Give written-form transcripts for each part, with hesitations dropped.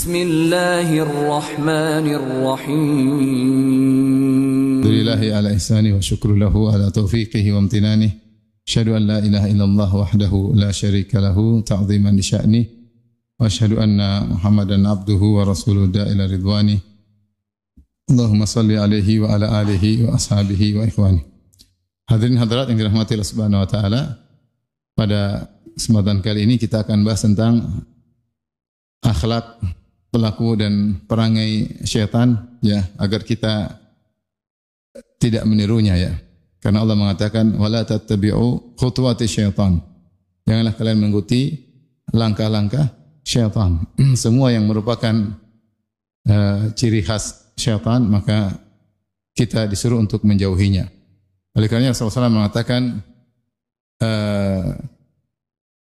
Bismillahirrahmanirrahim. Alhamdulillahi ala ihsani wa syukru lahu ala taufiqihi wa amtinani. Asyhadu an la ilaha illallah wahdahu la syarika lahu ta'ziman li sya'ni. Wa asyhadu anna Muhammadan abduhu wa rasuluhu da'ila ridwani. Allahumma salli alaihi wa ala alihi wa ashabihi wa ikhwani. Hadirin hadirat yang dirahmati Allah Subhanahu wa taala. Pada kesempatan kali ini kita akan bahas tentang akhlak pelaku dan perangai syaitan, ya, agar kita tidak menirunya, ya. Karena Allah mengatakan wala tattabi'u khutuwati syaitan. Janganlah kalian mengikuti langkah-langkah syaitan. Semua yang merupakan ciri khas syaitan maka kita disuruh untuk menjauhinya. Oleh karenanya Rasulullah SAW mengatakan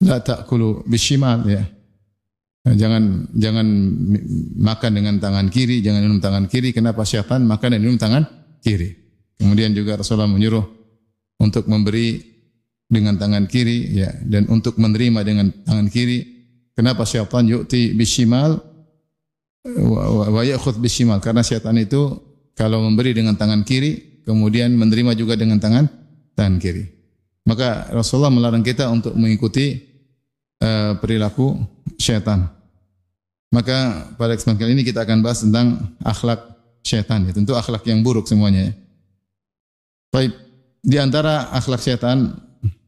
la ta'kulu bishimal, ya. Jangan makan dengan tangan kiri, jangan minum tangan kiri. Kenapa? Syaitan makan dan minum tangan kiri. Kemudian juga Rasulullah menyuruh untuk memberi dengan tangan kiri, ya, dan untuk menerima dengan tangan kiri. Kenapa? Syaitan yu'ti bishimal wa ya'khudh bishimal. Karena syaitan itu kalau memberi dengan tangan kiri, kemudian menerima juga dengan tangan kiri. Maka Rasulullah melarang kita untuk mengikuti perilaku syaitan. Maka pada kesempatan kali ini kita akan bahas tentang akhlak syaitan, ya. Tentu akhlak yang buruk semuanya, ya. Baik, di antara akhlak syaitan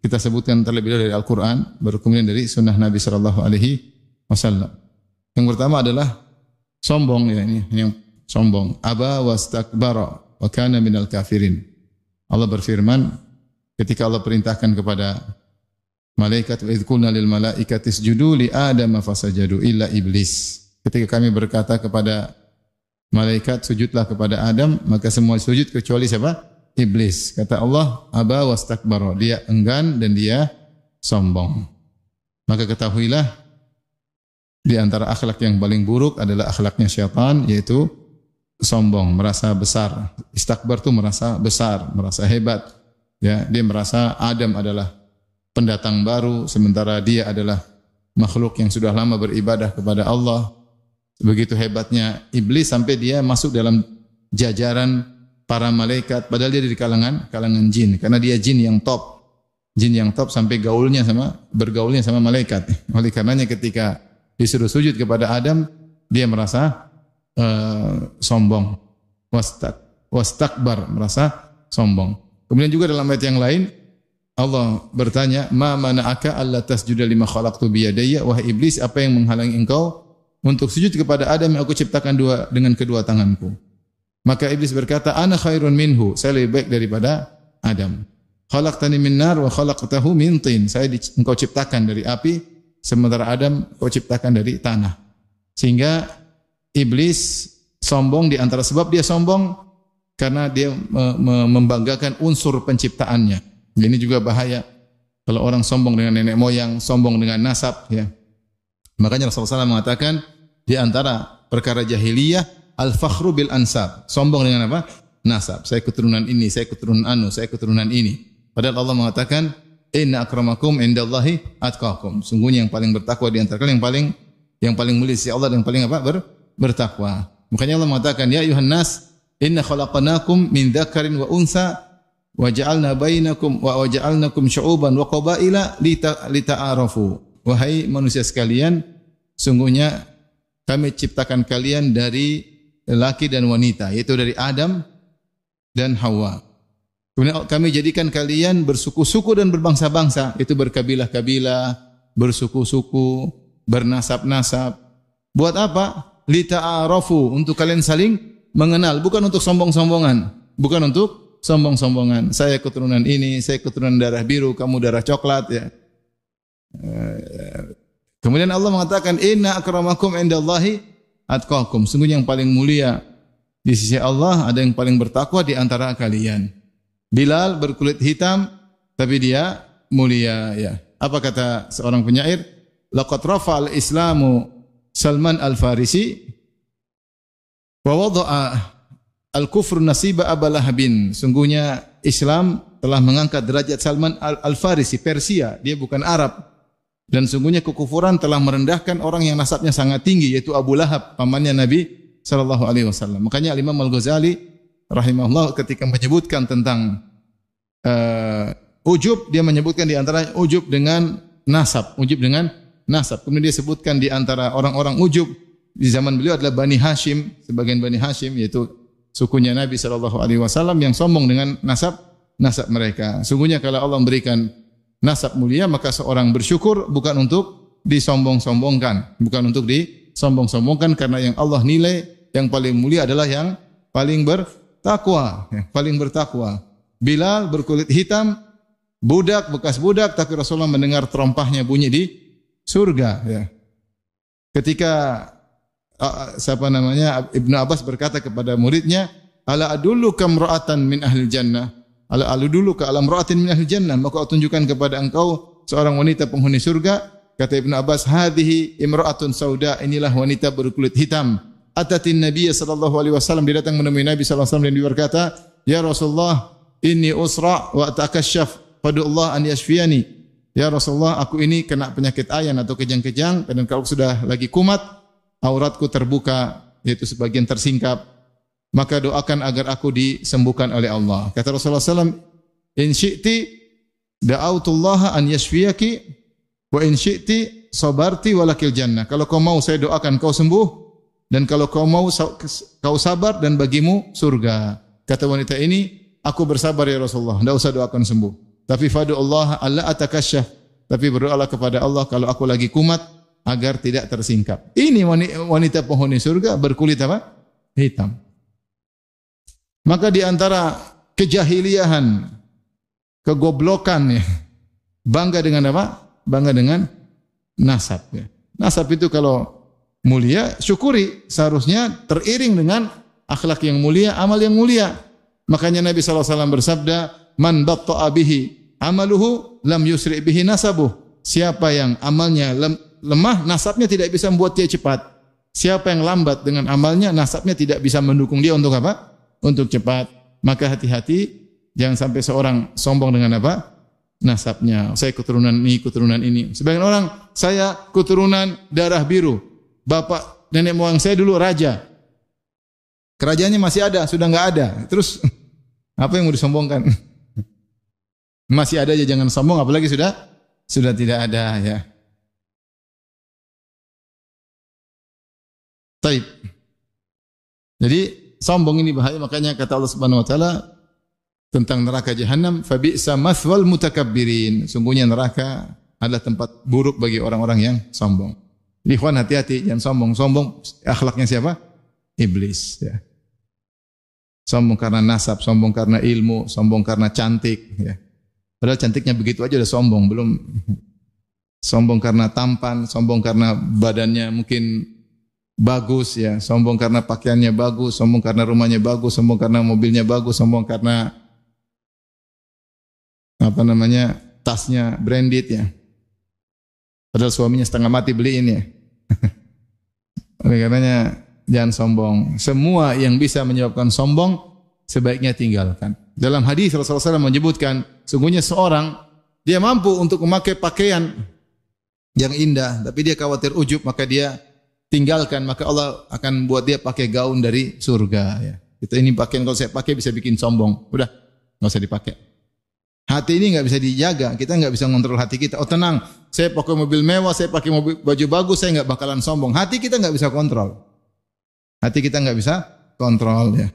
kita sebutkan terlebih dahulu dari Al-Quran, baru kemudian dari sunnah Nabi sallallahu alaihi wasallam. Yang pertama adalah sombong, ya, ini yang sombong. Aba wastakbara wa kana minal kafirin. Allah berfirman ketika Allah perintahkan kepada malaikat, wa idh qulna lil malaikati isjudu li adama fasajadu illa iblis. Ketika kami berkata kepada malaikat sujudlah kepada Adam, maka semua sujud kecuali siapa? Iblis. Kata Allah, aba wastakbara, dia enggan dan dia sombong. Maka ketahuilah di antara akhlak yang paling buruk adalah akhlaknya syaitan, yaitu sombong, merasa besar. Istakbar itu merasa besar, merasa hebat, ya. Dia merasa Adam adalah pendatang baru, sementara dia adalah makhluk yang sudah lama beribadah kepada Allah. Begitu hebatnya iblis sampai dia masuk dalam jajaran para malaikat, padahal dia dari kalangan jin, karena dia jin yang top sampai bergaulnya sama malaikat. Oleh karenanya ketika disuruh sujud kepada Adam, dia merasa sombong, wastakbar, merasa sombong. Kemudian juga dalam ayat yang lain Allah bertanya, ma mana'aka alla tasjuda lima khalaqtu biyadayya, wahai iblis, apa yang menghalangi engkau untuk sujud kepada Adam yang aku ciptakan dengan kedua tanganku? Maka iblis berkata, ana khairun minhu, saya lebih baik daripada Adam. Khalaqtani min nar wa khalaqtahu min tin, engkau ciptakan dari api, sementara Adam engkau ciptakan dari tanah. Sehingga iblis sombong, di antara sebab dia sombong karena dia membanggakan unsur penciptaannya. Ini juga bahaya kalau orang sombong dengan nenek moyang, sombong dengan nasab, ya. Makanya Rasulullah SAW mengatakan di antara perkara jahiliyah al-fakhru bil ansab. Sombong dengan apa? Nasab. Saya keturunan ini, saya keturunan anu, saya keturunan ini. Padahal Allah mengatakan inna akramakum indallahi atqakum. Sungguhnya yang paling bertakwa di antara kalian yang paling mulia di Allah dan yang paling apa? Bertakwa. Makanya Allah mengatakan ya ayuhan nas inna khalaqnakum min dzakarin wa unsa wa ja'alnakum syu'uban wa qabaila lita'arafu. Wahai manusia sekalian, sungguhnya kami ciptakan kalian dari laki dan wanita, yaitu dari Adam dan Hawa. Kemudian kami jadikan kalian bersuku-suku dan berbangsa-bangsa, itu berkabilah-kabilah, bersuku-suku, bernasab-nasab. Buat apa? Lita'arafu, untuk kalian saling mengenal, bukan untuk sombong-sombongan, bukan untuk sombong-sombongan. Saya keturunan ini, saya keturunan darah biru, kamu darah coklat, ya. Kemudian Allah mengatakan inna akramakum indallahi atqakum. Sungguhnya yang paling mulia di sisi Allah ada yang paling bertakwa di antara kalian. Bilal berkulit hitam tapi dia mulia, ya. Apa kata seorang penyair? Laqad rafa'al islamu Salman al-Farisi wa wada'a al-kufru nasiba Abu Lahabin. Sungguhnya Islam telah mengangkat derajat Salman al-Farisi, Persia. Dia bukan Arab. Dan sungguhnya kekufuran telah merendahkan orang yang nasabnya sangat tinggi, yaitu Abu Lahab, pamannya Nabi sallallahu alaihi wasallam. Makanya Imam Al-Ghazali rahimahullah ketika menyebutkan tentang ujub, dia menyebutkan di antara ujub dengan nasab, ujub dengan nasab. Kemudian dia sebutkan di antara orang-orang ujub di zaman beliau adalah Bani Hashim, sebagian Bani Hashim yaitu sukunya Nabi sallallahu alaihi wasallam yang sombong dengan nasab mereka. Sungguhnya kalau Allah memberikan nasab mulia, maka seorang bersyukur bukan untuk disombong-sombongkan, bukan untuk disombong-sombongkan, karena yang Allah nilai yang paling mulia adalah yang paling bertakwa, paling bertakwa. Bilal berkulit hitam, budak, bekas budak, tapi Rasulullah mendengar terompahnya bunyi di surga. Ya. Ketika Ibnu Abbas berkata kepada muridnya, ala adulluka imra'atan min ahli jannah, ala adulluka ala imra'atin min ahli jannah, maka aku tunjukkan kepada engkau seorang wanita penghuni surga. Kata Ibnu Abbas, hadhihi imra'atun sauda, inilah wanita berkulit hitam. Atatin Nabi sallallahu alaihi wasallam, dia datang menemui Nabi sallallahu alaihi wasallam dan dia berkata, ya Rasulullah, inni usra wa atakasyaf fadullah an yashfiyani. Ya Rasulullah, aku ini kena penyakit ayan atau kejang-kejang, dan kalau sudah lagi kumat, auratku terbuka, yaitu sebagian tersingkap, maka doakan agar aku disembuhkan oleh Allah. Kata Rasulullah SAW, in syi'ti da'autullaha an yashfiyaki, wa in syi'ti sabarti walakil jannah. Kalau kau mau saya doakan kau sembuh, dan kalau kau mau kau sabar dan bagimu surga. Kata wanita ini, aku bersabar ya Rasulullah, tidak usah doakan sembuh. Tapi fadu'allah alla atakasyaf, tapi berdoalah kepada Allah kalau aku lagi kumat agar tidak tersingkap. Ini wanita penghuni surga berkulit apa? Hitam. Maka di antara kejahiliahan, kegoblokan ya, bangga dengan apa? Bangga dengan nasab ya. Nasab itu kalau mulia, syukuri, seharusnya teriring dengan akhlak yang mulia, amal yang mulia. Makanya Nabi SAW bersabda, man batta'a bihi amaluhu lam yusri bihi nasabuh. Siapa yang amalnya lemah, nasabnya tidak bisa membuat dia cepat. Siapa yang lambat dengan amalnya, nasabnya tidak bisa mendukung dia untuk apa? Untuk cepat. Maka hati-hati, jangan sampai seorang sombong dengan apa? Nasabnya. Saya keturunan ini. Sebagian orang, saya keturunan darah biru. Bapak, nenek moyang saya dulu raja. Kerajaannya masih ada, sudah enggak ada. Terus apa yang mau disombongkan? Masih ada aja, jangan sombong, apalagi sudah tidak ada ya. Taib. Jadi sombong ini bahaya, makanya kata Allah Subhanahu wa taala tentang neraka jahanam, fa bi'sa mathwal mutakabbirin. Sungguhnya neraka adalah tempat buruk bagi orang-orang yang sombong. Jadi ikhwan, hati-hati, jangan sombong. Sombong akhlaknya siapa? Iblis ya. Sombong karena nasab, sombong karena ilmu, sombong karena cantik ya. Padahal cantiknya begitu aja udah sombong, belum sombong karena tampan, sombong karena badannya mungkin bagus ya, sombong karena pakaiannya bagus, sombong karena rumahnya bagus, sombong karena mobilnya bagus, sombong karena tasnya branded ya. Padahal suaminya setengah mati beliin ya. Oleh karenanya jangan sombong. Semua yang bisa menyebabkan sombong sebaiknya tinggalkan. Dalam hadis Rasulullah SAW menyebutkan, sungguhnya seorang dia mampu untuk memakai pakaian yang indah, tapi dia khawatir ujub, maka dia tinggalkan, maka Allah akan buat dia pakai gaun dari surga ya. Kita ini pakaian kalau saya pakai bisa bikin sombong. Udah, enggak usah dipakai. Hati ini enggak bisa dijaga, kita enggak bisa ngontrol hati kita. Oh tenang, saya pakai mobil mewah, saya pakai baju bagus, saya enggak bakalan sombong. Hati kita enggak bisa kontrol. Hati kita enggak bisa kontrol ya.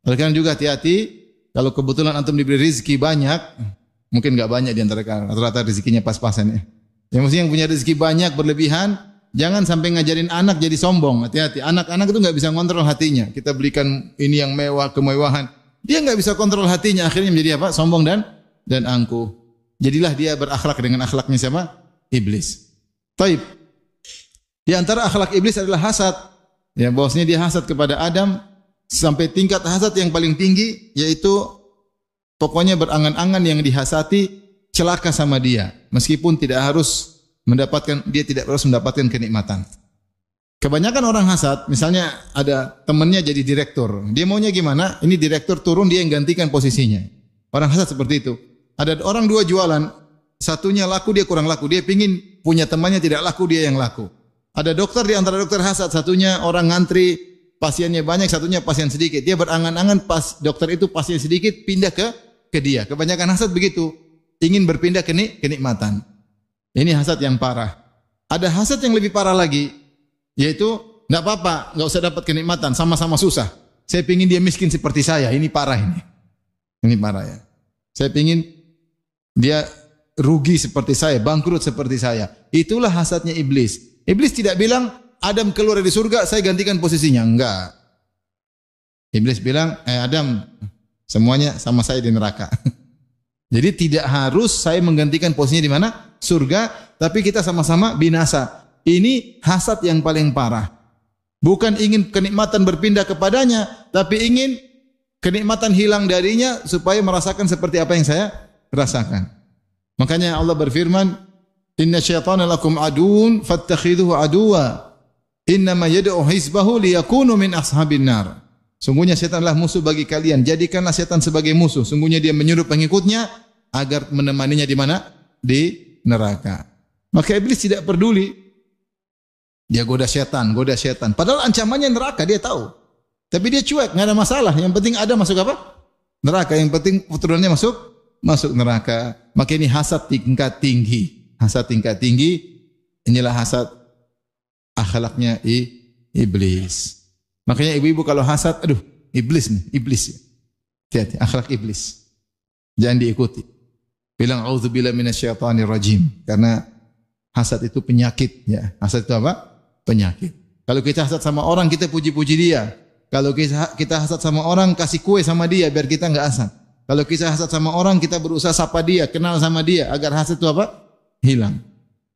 Oleh karena juga hati-hati, kalau kebetulan antum diberi rezeki banyak, mungkin enggak banyak di antara kalian, rata-rata rezekinya pas-pasan ya. Yang mesti yang punya rezeki banyak berlebihan, jangan sampai ngajarin anak jadi sombong. Hati-hati, anak-anak itu enggak bisa kontrol hatinya. Kita belikan ini yang mewah, kemewahan, dia enggak bisa kontrol hatinya, akhirnya menjadi apa? Sombong dan angkuh. Jadilah dia berakhlak dengan akhlaknya siapa? Iblis. Taib. Di antara akhlak iblis adalah hasad. Ya, bahwasanya dia hasad kepada Adam sampai tingkat hasad yang paling tinggi, yaitu pokoknya berangan-angan yang dihasati celaka sama dia, meskipun tidak harus mendapatkan kenikmatan. Kebanyakan orang hasad, misalnya ada temannya jadi direktur, dia maunya gimana? Ini direktur turun, dia yang gantikan posisinya. Orang hasad seperti itu. Ada orang dua jualan, satunya laku, dia kurang laku. Dia pingin punya temannya tidak laku, dia yang laku. Ada dokter di antara dokter hasad, satunya orang ngantri, pasiennya banyak, satunya pasien sedikit. Dia berangan-angan pas dokter itu pasien sedikit pindah ke dia. Kebanyakan hasad begitu, ingin berpindah ke kenikmatan. Ini hasad yang parah. Ada hasad yang lebih parah lagi, yaitu enggak apa-apa, enggak usah dapat kenikmatan, sama-sama susah. Saya pingin dia miskin seperti saya. Ini parah ini. Ini parah ya. Saya pingin dia rugi seperti saya, bangkrut seperti saya. Itulah hasadnya iblis. Iblis tidak bilang, Adam keluar dari surga, saya gantikan posisinya. Enggak. Iblis bilang, Adam, semuanya sama saya di neraka. Jadi tidak harus saya menggantikan posisinya di mana? Surga, tapi kita sama-sama binasa. Ini hasad yang paling parah. Bukan ingin kenikmatan berpindah kepadanya, tapi ingin kenikmatan hilang darinya supaya merasakan seperti apa yang saya rasakan. Makanya Allah berfirman, "Inna syaitana lakum aduun fattakhidhuhu aduwa. Innama yad'u hizbahu liyakunu min ashabin nar." Sungguhnya setan adalah musuh bagi kalian. Jadikanlah setan sebagai musuh. Sungguhnya dia menyuruh pengikutnya agar menemaninya di mana? Di neraka. Maka iblis tidak peduli. Dia goda setan. Padahal ancamannya neraka, dia tahu. Tapi dia cuek, enggak ada masalah. Yang penting ada masuk apa? Neraka. Yang penting keturunannya masuk neraka. Maka ini hasad tingkat tinggi. Hasad tingkat tinggi. Inilah hasad akhlaknya iblis. Makanya ibu-ibu kalau hasad, aduh, iblis nih, iblis. Hati-hati, akhlak iblis. Jangan diikuti. Bilang auzubillahi minasyaitonir rajim. Karena hasad itu penyakit, ya. Hasad itu apa? Penyakit. Kalau kita hasad sama orang, kita puji-puji dia. Kalau kita hasad sama orang, kasih kue sama dia biar kita enggak hasad. Kalau kita hasad sama orang, kita berusaha sapa dia, kenal sama dia agar hasad itu apa? Hilang.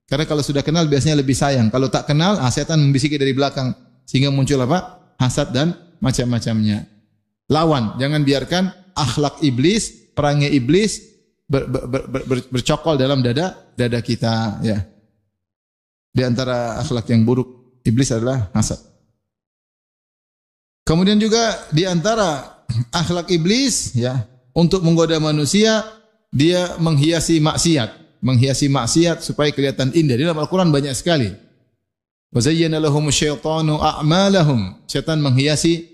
Karena kalau sudah kenal biasanya lebih sayang. Kalau tak kenal, setan membisiki dari belakang sehingga muncul apa? Hasad dan macam-macamnya. Lawan, jangan biarkan akhlak iblis, perangai iblis bercokol dalam dada kita, ya. Di antara akhlak yang buruk iblis adalah hasad. Kemudian juga di antara akhlak iblis, ya, untuk menggoda manusia, dia menghiasi maksiat supaya kelihatan indah. Di dalam Al-Quran banyak sekali. Wa zayyana lahumu syaitanu a'malahum. Syaitan menghiasi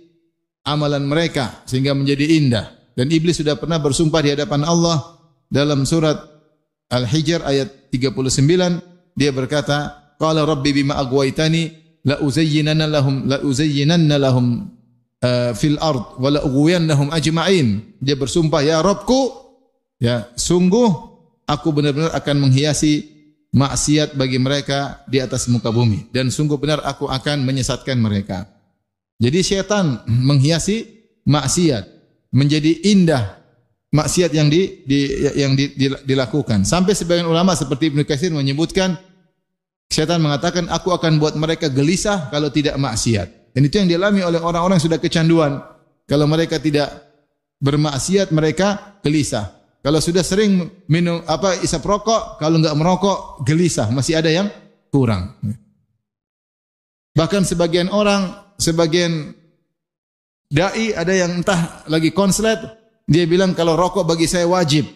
amalan mereka sehingga menjadi indah. Dan iblis sudah pernah bersumpah di hadapan Allah dalam surat Al-Hijr ayat 39. Dia berkata, qala rabbi bima aghwaytani la uzayyinanna lahum fil ard wa la ughwiyannahum ajma'in. Dia bersumpah, ya Rabbku, ya, sungguh aku benar-benar akan menghiasi maksiat bagi mereka di atas muka bumi, dan sungguh benar aku akan menyesatkan mereka. Jadi syaitan menghiasi maksiat menjadi indah, maksiat yang dilakukan. Sampai sebagian ulama seperti Ibnu Katsir menyebutkan, syaitan mengatakan, aku akan buat mereka gelisah kalau tidak maksiat. Dan itu yang dialami oleh orang-orang yang sudah kecanduan. Kalau mereka tidak bermaksiat, mereka gelisah. Kalau sudah sering minum isap rokok, kalau enggak merokok, gelisah, masih ada yang kurang. Bahkan sebagian dai ada yang entah lagi konslet, dia bilang kalau rokok bagi saya wajib.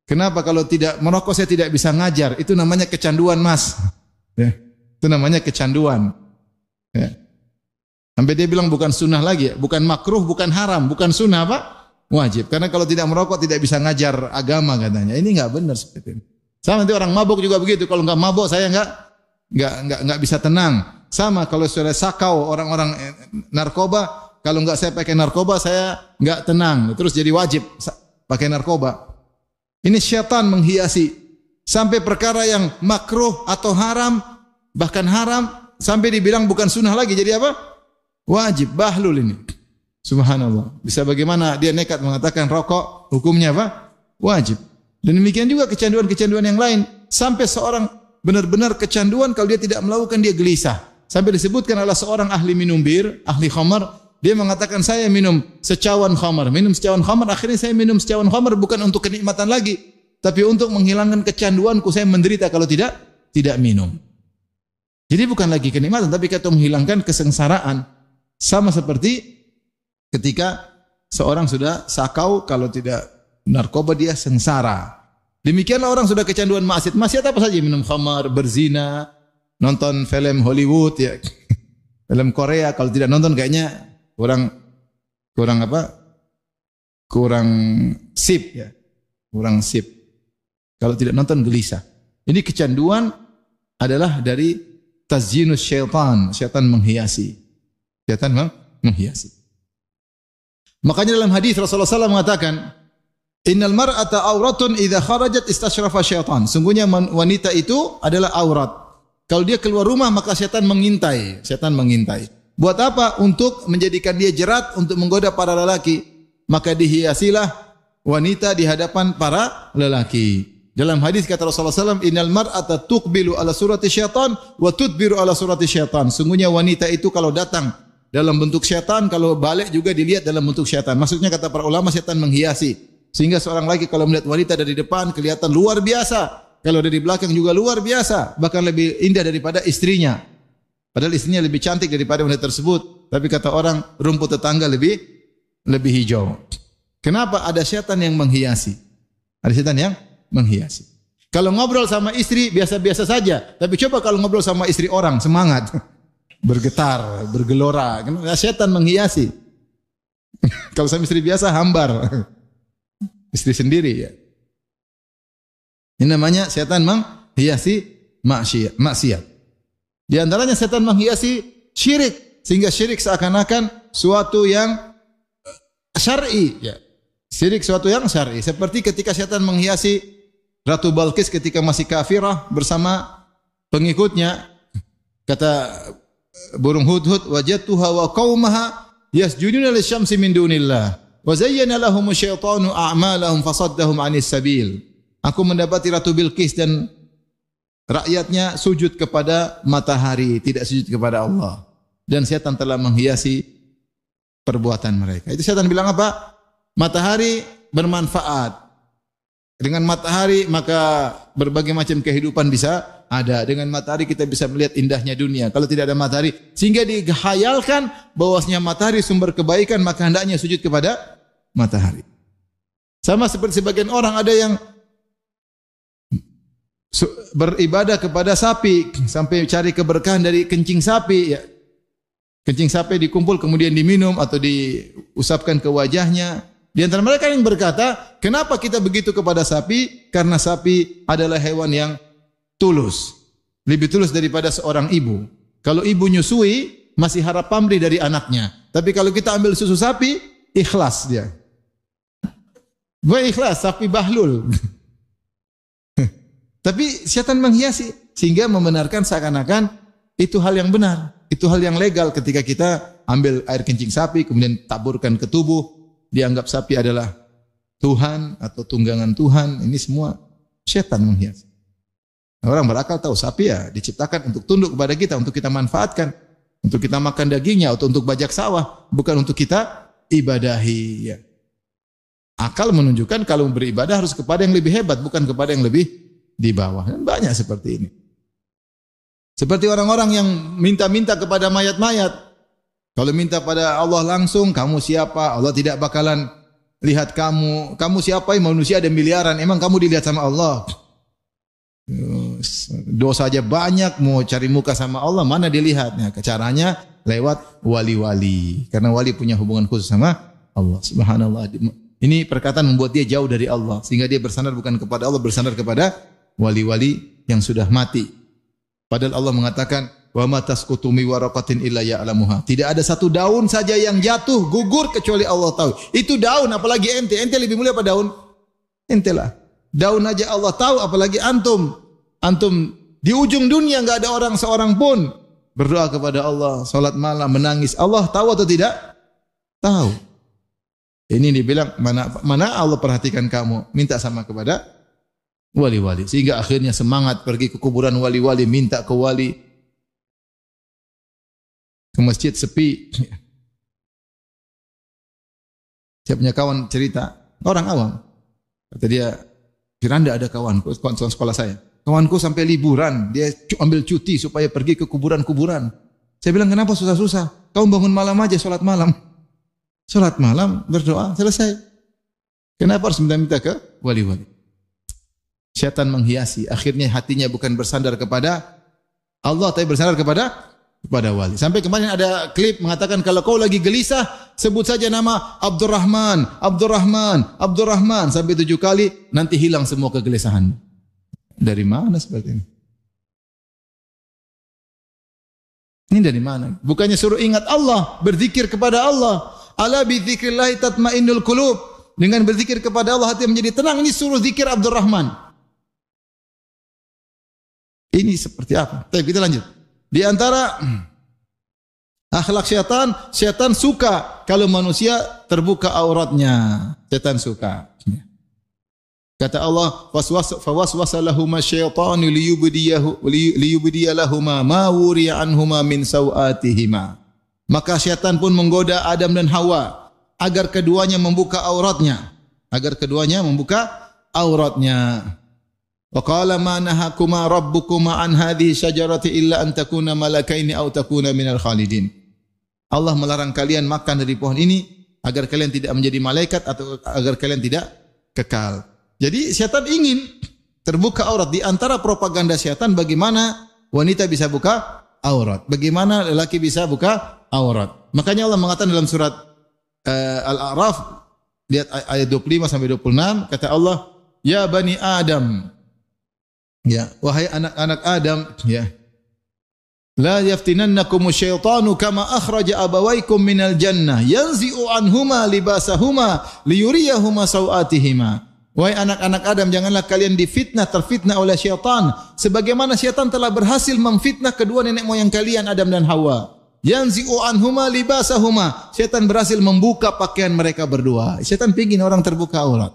Kenapa? Kalau tidak merokok saya tidak bisa ngajar. Itu namanya kecanduan, Mas. Ya, itu namanya kecanduan. Ya. Sampai dia bilang bukan sunnah lagi, bukan makruh, bukan haram, bukan sunnah apa? Wajib. Karena kalau tidak merokok tidak bisa ngajar agama katanya. Ini enggak benar seperti itu. Sama nanti orang mabuk juga begitu. Kalau enggak mabuk saya enggak bisa tenang. Sama kalau sudah sakau orang-orang narkoba, kalau enggak saya pakai narkoba saya enggak tenang. Terus jadi wajib pakai narkoba. Ini syaitan menghiasi sampai perkara yang makruh atau haram, bahkan haram sampai dibilang bukan sunnah lagi, jadi apa? Wajib, bahlul ini. Subhanallah. Bisa bagaimana dia nekat mengatakan rokok hukumnya apa? Wajib. Dan demikian juga kecanduan-kecanduan yang lain. Sampai seorang benar-benar kecanduan kalau dia tidak melakukan dia gelisah. Sampai disebutkan oleh seorang ahli minum bir, ahli khamar, dia mengatakan saya minum secawan khamar. Minum secawan khamar, akhirnya saya minum secawan khamar bukan untuk kenikmatan lagi, tapi untuk menghilangkan kecanduanku, saya menderita kalau tidak minum. Jadi bukan lagi kenikmatan, tapi kata menghilangkan kesengsaraan. Sama seperti ketika seorang sudah sakau, kalau tidak narkoba dia sengsara. Demikianlah orang sudah kecanduan maksiat. Maksiat apa saja? Minum khamar, berzina, nonton film Hollywood, ya. Film Korea. Kalau tidak nonton kayaknya kurang sip, ya. Kurang sip. Kalau tidak nonton gelisah. Ini kecanduan adalah dari tazyinus syaitan. Syaitan menghiasi. Syaitan menghiasi. Makanya dalam hadis Rasulullah SAW mengatakan, innal mar'ata auratun idza kharajat istasyrafa syaitan. Sungguhnya wanita itu adalah aurat. Kalau dia keluar rumah maka syaitan mengintai. Syaitan mengintai. Buat apa? Untuk menjadikan dia jerat untuk menggoda para lelaki. Maka dihiasilah wanita di hadapan para lelaki. Dalam hadis kata Rasulullah SAW, innal mar'ata tuqbilu ala surati syaitan wa tudbiru ala surati syaitan. Sungguhnya wanita itu kalau datang dalam bentuk syaitan, kalau balik juga dilihat dalam bentuk syaitan. Maksudnya kata para ulama, syaitan menghiasi. Sehingga seorang laki kalau melihat wanita dari depan kelihatan luar biasa. Kalau dari belakang juga luar biasa. Bahkan lebih indah daripada istrinya. Padahal istrinya lebih cantik daripada wanita tersebut. Tapi kata orang, rumput tetangga lebih hijau. Kenapa? Ada syaitan yang menghiasi. Ada syaitan yang menghiasi. Kalau ngobrol sama istri biasa-biasa saja, tapi coba kalau ngobrol sama istri orang semangat, bergetar, bergelora, karena syaitan menghiasi. Kalau sama istri biasa hambar, istri sendiri, ya. Ini namanya syaitan menghiasi maksiat. Di antaranya syaitan menghiasi syirik, sehingga syirik seakan-akan suatu yang syar'i, ya. Syirik suatu yang syar'i, seperti ketika syaitan menghiasi Ratu Balqis ketika masih kafirah bersama pengikutnya, kata burung hudhud, wajadtuha wa qaumaha yasjuduna lisyamsi min dunillah wa zayyana lahum asyaitanu a'malahum fasaddahum 'anis sabil. Aku mendapati Ratu Bilqis dan rakyatnya sujud kepada matahari, tidak sujud kepada Allah, dan setan telah menghiasi perbuatan mereka. Itu setan bilang apa? Matahari bermanfaat. Dengan matahari maka berbagai macam kehidupan bisa ada. Dengan matahari kita bisa melihat indahnya dunia. Kalau tidak ada matahari, sehingga dihayalkan bahwasanya matahari sumber kebaikan, maka hendaknya sujud kepada matahari. Sama seperti sebagian orang ada yang beribadah kepada sapi sampai cari keberkahan dari kencing sapi, ya. Kencing sapi dikumpul kemudian diminum atau diusapkan ke wajahnya. Di antara mereka yang berkata, kenapa kita begitu kepada sapi? Karena sapi adalah hewan yang tulus. Lebih tulus daripada seorang ibu. Kalau ibu nyusui, masih harap pamrih dari anaknya. Tapi kalau kita ambil susu sapi, ikhlas dia. Gue ikhlas, sapi bahlul. Tapi syaitan menghiasi. Sehingga membenarkan seakan-akan itu hal yang benar. Itu hal yang legal ketika kita ambil air kencing sapi, kemudian taburkan ke tubuh. Dianggap sapi adalah Tuhan atau tunggangan Tuhan. Ini semua syaitan menghias. Orang berakal tahu sapi ya diciptakan untuk tunduk kepada kita, untuk kita manfaatkan, untuk kita makan dagingnya, atau untuk bajak sawah, bukan untuk kita ibadahi, ya. Akal menunjukkan kalau beribadah harus kepada yang lebih hebat, bukan kepada yang lebih di bawah. Dan banyak seperti ini. Seperti orang-orang yang minta-minta kepada mayat-mayat. Kalau minta pada Allah langsung, kamu siapa? Allah tidak bakalan lihat kamu. Kamu siapa? Manusia ada miliaran. Emang kamu dilihat sama Allah? Dosa aja banyak, mau cari muka sama Allah, mana dilihatnya? Caranya lewat wali-wali. Karena wali punya hubungan khusus sama Allah. Subhanallah. Ini perkataan membuat dia jauh dari Allah. Sehingga dia bersandar bukan kepada Allah, bersandar kepada wali-wali yang sudah mati. Padahal Allah mengatakan, wa ma tasqutu mi waraqatin illa ya'lamuha. Tidak ada satu daun saja yang jatuh gugur kecuali Allah tahu. Itu daun, apalagi ente. Ente lebih mulia apa daun? Ente lah. Daun aja Allah tahu, apalagi antum. Antum di ujung dunia enggak ada orang seorang pun berdoa kepada Allah, salat malam, menangis. Allah tahu atau tidak? Tahu. Ini dibilang mana Allah perhatikan kamu, minta sama kepada wali-wali. Sehingga akhirnya semangat pergi ke kuburan wali-wali, minta ke wali. Ke masjid sepi. Saya punya kawan cerita, orang awam. Kata dia, Firanda ada kawanku, kawan sekolah saya. Kawanku sampai liburan, dia ambil cuti supaya pergi ke kuburan-kuburan. Saya bilang, kenapa susah-susah? Kau bangun malam aja, sholat malam. Sholat malam, berdoa, selesai. Kenapa harus minta-minta ke wali-wali? Syaitan menghiasi. Akhirnya hatinya bukan bersandar kepada Allah, tapi bersandar kepada wali. Sampai kemarin ada klip mengatakan kalau kau lagi gelisah, sebut saja nama Abdurrahman, Abdurrahman, Abdurrahman sampai 7 kali, nanti hilang semua kegelisahan. Dari mana seperti ini? Ini dari mana? Bukannya suruh ingat Allah, berzikir kepada Allah. Ala bi dzikrillah tatmainnul qulub. Dengan berzikir kepada Allah hati menjadi tenang. Ini suruh zikir Abdurrahman. Ini seperti apa? Tapi kita lanjut. Di antara akhlak syaitan, syaitan suka kalau manusia terbuka auratnya. Syaitan suka. Kata Allah, fawaswasa lahuma syaitanu liyubdiya lahuma ma wuriya anhuma min sawatihima. Maka syaitan pun menggoda Adam dan Hawa agar keduanya membuka auratnya. Wa qala ma nahakuma rabbukuma an hadhihi syajarati illa an takuna malakaini aw takuna minal khalidin. Allah melarang kalian makan dari pohon ini agar kalian tidak menjadi malaikat atau agar kalian tidak kekal. Jadi syaitan ingin terbuka aurat. Di antara propaganda syaitan bagaimana wanita bisa buka aurat, bagaimana lelaki bisa buka aurat. Makanya Allah mengatakan dalam surat Al-A'raf lihat ayat 25 sampai 26, kata Allah, ya bani Adam, ya, wahai anak-anak Adam, ya. La yaftinannakumu syaitanu kama akhraja abawaykum minal jannah yanzi'u anhuma libasahuma liyuriyahuma sawatihima. Wahai anak-anak Adam, janganlah kalian terfitnah oleh syaitan sebagaimana syaitan telah berhasil memfitnah kedua nenek moyang kalian Adam dan Hawa. Yanzi'u anhuma libasahuma. Syaitan berhasil membuka pakaian mereka berdua. Syaitan ingin orang terbuka aurat.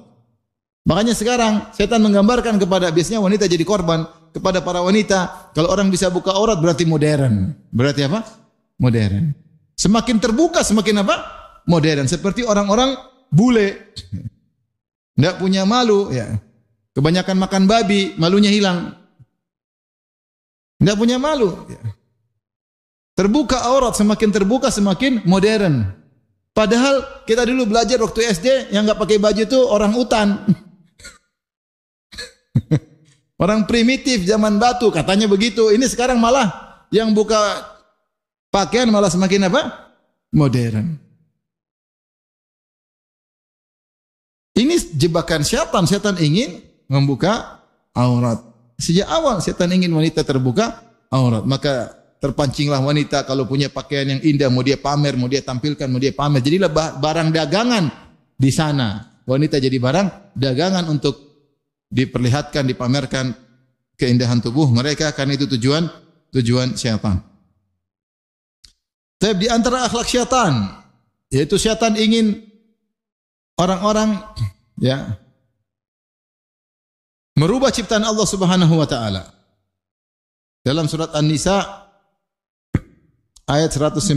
Makanya sekarang syaitan menggambarkan kepada, biasanya wanita jadi korban, kepada para wanita, kalau orang bisa buka aurat berarti modern. Berarti apa? Modern. Semakin terbuka semakin apa? Modern. Seperti orang-orang bule. Tidak punya malu, ya. Kebanyakan makan babi, malunya hilang. Tidak punya malu, ya. Terbuka aurat, semakin terbuka semakin modern. Padahal kita dulu belajar waktu SD yang enggak pakai baju itu orang utan. Orang primitif zaman batu, katanya begitu. Ini sekarang malah yang buka pakaian malah semakin apa? Modern. Ini jebakan syaitan. Syaitan ingin membuka aurat. Sejak awal syaitan ingin wanita terbuka aurat. Maka terpancinglah wanita kalau punya pakaian yang indah, mau dia pamer, mau dia tampilkan, mau dia pamer. Jadilah barang dagangan di sana. Wanita jadi barang dagangan untuk diperlihatkan, dipamerkan keindahan tubuh mereka, karena itu tujuan syaitan. Tapi di antara akhlak syaitan, yaitu syaitan ingin orang-orang, ya, merubah ciptaan Allah Subhanahu wa taala. Dalam surat An-Nisa ayat 119.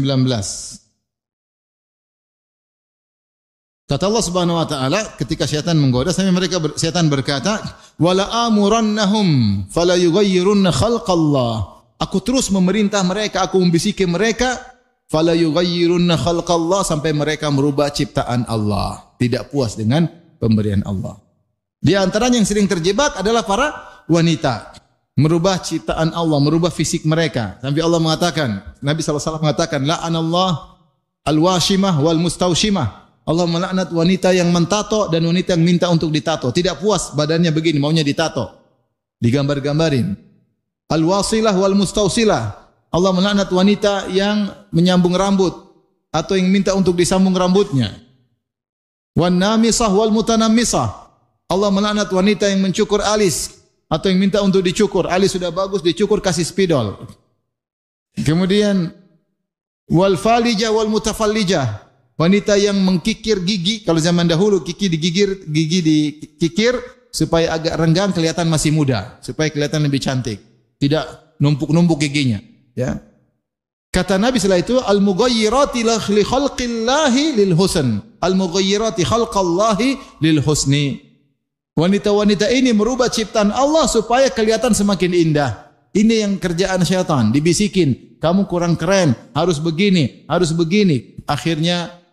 Kata Allah Subhanahu wa taala ketika syaitan menggoda, sampai syaitan berkata, "Wala amurannahum fala yughayyirunna khalqallah." Aku terus memerintah mereka, aku membisiki mereka, fala yughayyirunna khalqallah, sampai mereka merubah ciptaan Allah, tidak puas dengan pemberian Allah. Di antaranya yang sering terjebak adalah para wanita, merubah ciptaan Allah, merubah fisik mereka. Sampai Allah mengatakan, Nabi SAW mengatakan, la'anallah al-washimah wal mustawshimah. Allah melaknat wanita yang mentato dan wanita yang minta untuk ditato. Tidak puas badannya begini, maunya ditato, digambar-gambarin. Al-wasilah wal mustawsilah. Allah melaknat wanita yang menyambung rambut atau yang minta untuk disambung rambutnya. Wan namisah wal mutanammisah. Allah melaknat wanita yang mencukur alis atau yang minta untuk dicukur. Alis sudah bagus, dicukur kasih spidol. Kemudian wal falijah wal mutafallijah. Wanita yang mengkikir gigi, kalau zaman dahulu gigi dikikir supaya agak renggang, kelihatan masih muda, supaya kelihatan lebih cantik, tidak numpuk-numpuk giginya, ya. Kata Nabi setelah itu, al-mughayyirati li khalqillahi lil husn, al-mughayyirati khalqallahi lil husni. Wanita-wanita ini merubah ciptaan Allah supaya kelihatan semakin indah. Ini yang kerjaan syaitan, dibisikin, kamu kurang keren, harus begini, harus begini. Akhirnya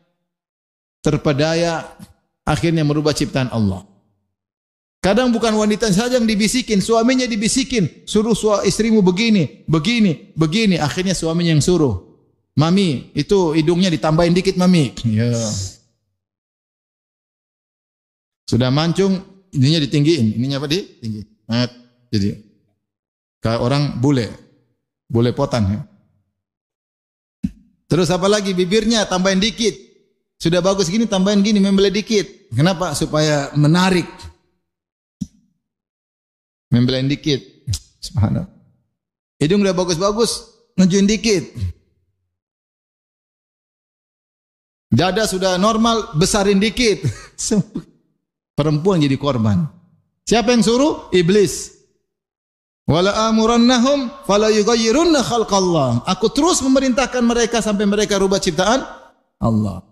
terpedaya, akhirnya merubah ciptaan Allah. Kadang bukan wanita saja yang dibisikin, suaminya dibisikin, suruh istrimu begini, begini, begini. Akhirnya suaminya yang suruh. Mami, itu hidungnya ditambahin dikit, Mami. Ya. Sudah mancung, ininya ditinggiin. Ininya apa tinggi. Jadi kayak orang bule potan. Ya. Terus apa lagi? Bibirnya tambahin dikit. Sudah bagus gini, tambahin gini, membeli dikit. Kenapa? Supaya menarik. Membelain dikit. Subhanallah. Hidung udah bagus-bagus, ngejuin dikit. Dada sudah normal, besarin dikit. Perempuan jadi korban. Siapa yang suruh? Iblis. Wala amurannahum fala yughayyirunna khalqallah. Aku terus memerintahkan mereka sampai mereka rubah ciptaan Allah.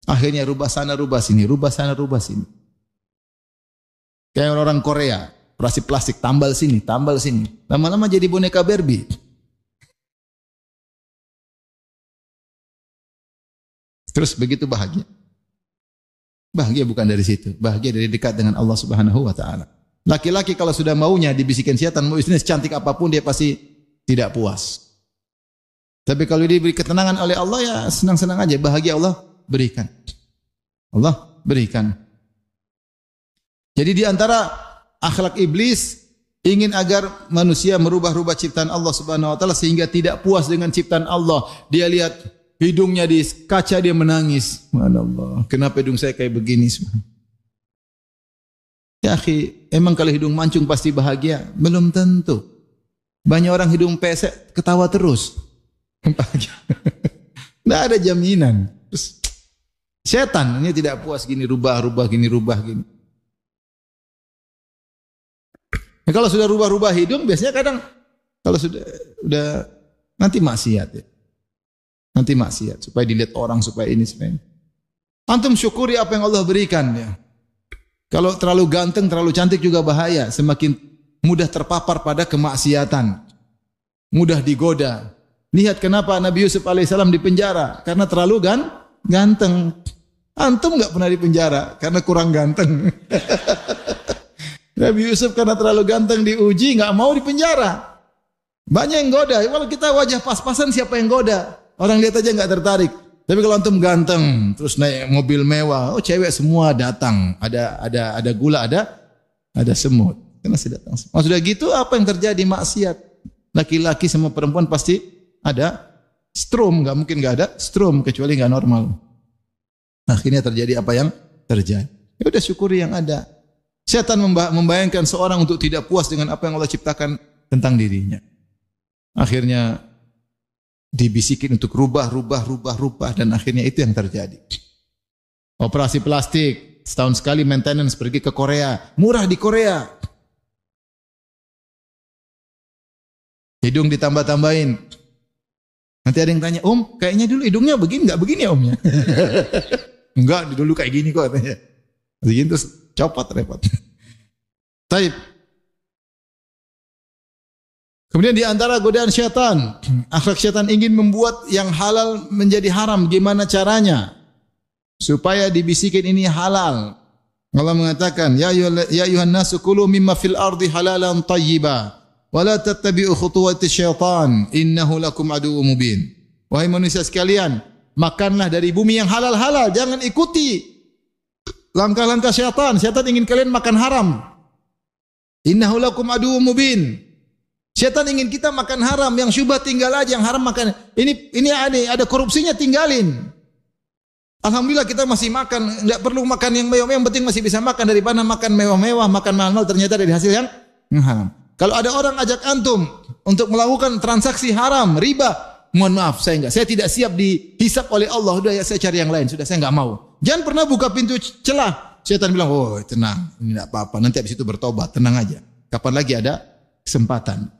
Akhirnya rubah sana, rubah sini, rubah sana, rubah sini. Kayak orang Korea, operasi plastik, tambal sini, tambal sini. Lama-lama jadi boneka Barbie. Terus begitu bahagia. Bahagia bukan dari situ. Bahagia dari dekat dengan Allah Subhanahu wa taala. Laki-laki kalau sudah maunya dibisikin setan, mau istrinya secantik apapun dia pasti tidak puas. Tapi kalau diberi ketenangan oleh Allah ya senang-senang aja, bahagia Allah berikan. Allah berikan. Jadi di antara akhlak iblis ingin agar manusia merubah-rubah ciptaan Allah Subhanahu wa taala sehingga tidak puas dengan ciptaan Allah. Dia lihat hidungnya di kaca dia menangis. Subhanallah, kenapa hidung saya kayak begini? Ya akhi, emang kalau hidung mancung pasti bahagia? Belum tentu. Banyak orang hidung pesek ketawa terus. Bahagia. Tidak ada jaminan. Terus, setan ini tidak puas gini, rubah-rubah gini, rubah gini. Nah, kalau sudah rubah-rubah hidung, biasanya kadang kalau sudah nanti maksiat ya. Nanti maksiat supaya dilihat orang, supaya ini, supaya ini. Antum syukuri apa yang Allah berikan ya. Kalau terlalu ganteng, terlalu cantik juga bahaya, semakin mudah terpapar pada kemaksiatan. Mudah digoda. Lihat kenapa Nabi Yusuf alaihissalam dipenjara, karena terlalu ganteng. Antum enggak pernah dipenjara karena kurang ganteng. Nabi Yusuf karena terlalu ganteng diuji, enggak mau dipenjara. Banyak yang goda. Kalau kita wajah pas-pasan siapa yang goda? Orang lihat aja enggak tertarik. Tapi kalau antum ganteng, terus naik mobil mewah, oh cewek semua datang. Ada gula, ada semut. Karena sudah datang. Oh, sudah gitu apa yang terjadi? Maksiat. Laki-laki sama perempuan pasti ada strom, enggak mungkin enggak ada strom kecuali enggak normal. Akhirnya terjadi apa yang terjadi. Ya udah syukuri yang ada. Setan membayangkan seorang untuk tidak puas dengan apa yang Allah ciptakan tentang dirinya. Akhirnya dibisikin untuk rubah dan akhirnya itu yang terjadi. Operasi plastik, setahun sekali maintenance, pergi ke Korea, murah di Korea. Hidung ditambah-tambahin. Nanti ada yang tanya, Om, kayaknya dulu hidungnya begini, enggak begini ya Omnya? Enggak, dulu kayak gini kok katanya. Begini terus copot repot. Taib. Kemudian di antara godaan syaitan, akhlak syaitan ingin membuat yang halal menjadi haram. Gimana caranya? Supaya dibisikin ini halal. Allah mengatakan, Ya ayuhan nasu kulu mimma fil ardi halalan tayyiba. Wa la tattabi'u khutuwati syaitan. Innahu lakum aduwwum mubin. Wahai manusia sekalian, makanlah dari bumi yang halal-halal. Jangan ikuti langkah-langkah syaitan. Syaitan ingin kalian makan haram. Innahu lakum aduwwum mubin. Syaitan ingin kita makan haram, yang syubhat tinggal aja, yang haram makan. Ini ada korupsinya tinggalin. Alhamdulillah kita masih makan, enggak perlu makan yang mewah-mewah, yang penting masih bisa makan daripada makan mewah-mewah, makan mahal-mahal ternyata dari hasil yang haram. Kalau ada orang ajak antum untuk melakukan transaksi haram, riba, mohon maaf saya tidak siap dihisap oleh Allah. Udah ya saya cari yang lain, sudah saya enggak mau. Jangan pernah buka pintu celah. Syaitan bilang, "Oh, tenang, ini enggak apa-apa, nanti habis itu bertobat, tenang aja. Kapan lagi ada kesempatan?"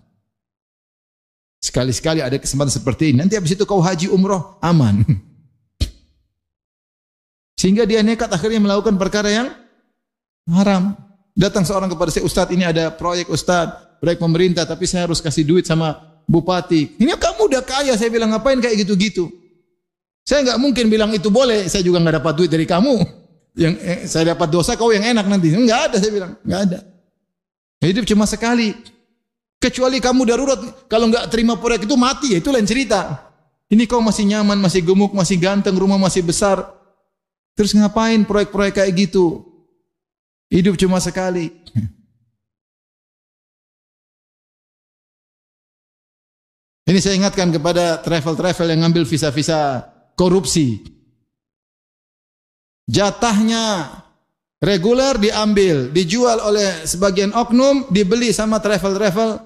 Sekali-sekali ada kesempatan seperti ini. Nanti habis itu kau haji umroh aman. Sehingga dia nekat akhirnya melakukan perkara yang haram. Datang seorang kepada saya, Ustaz ini ada proyek Ustaz, proyek pemerintah, tapi saya harus kasih duit sama bupati. Ini kamu udah kaya, saya bilang ngapain kayak gitu-gitu. Saya enggak mungkin bilang itu boleh, saya juga enggak dapat duit dari kamu. yang saya dapat dosa, kau yang enak nanti. Enggak ada, saya bilang, enggak ada. Hidup cuma sekali. Kecuali kamu darurat, kalau enggak terima proyek itu mati, ya itu lain cerita. Ini kau masih nyaman, masih gemuk, masih ganteng, rumah masih besar. Terus ngapain proyek-proyek kayak gitu? Hidup cuma sekali. Ini saya ingatkan kepada travel-travel yang ngambil visa-visa korupsi. Jatahnya reguler diambil, dijual oleh sebagian oknum, dibeli sama travel-travel.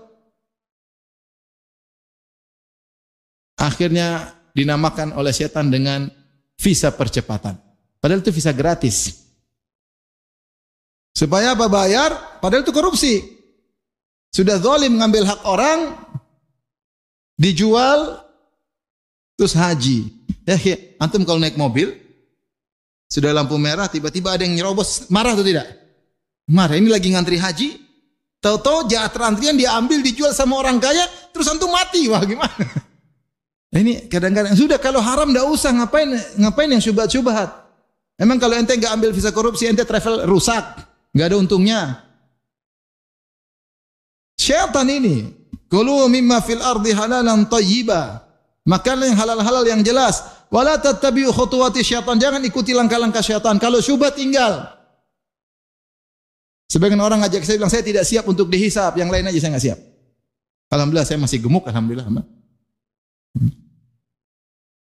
Akhirnya dinamakan oleh setan dengan visa percepatan. Padahal itu visa gratis. Supaya apa? Bayar, padahal itu korupsi. Sudah zalim ngambil hak orang, dijual, terus haji. Ya, antum kalau naik mobil, sudah lampu merah, tiba-tiba ada yang nyerobos, marah atau tidak? Marah. Ini lagi ngantri haji, tahu-tahu jahat antrian dia ambil, dijual sama orang kaya, terus antum mati. Wah, gimana? Ini kadang-kadang sudah kalau haram enggak usah, ngapain yang syubhat-syubhat. Emang kalau ente enggak ambil visa korupsi, ente travel rusak, enggak ada untungnya. Syaitan ini, kulu mimma fil ardi halalan thayyiba. Makanlah yang halal-halal yang jelas. Wala tattabi'u khutuwati syaitan. Jangan ikuti langkah-langkah syaitan. Kalau syubhat tinggal. Sebagian orang ngajak saya bilang, saya tidak siap untuk dihisab, yang lain aja saya enggak siap. Alhamdulillah saya masih gemuk, alhamdulillah.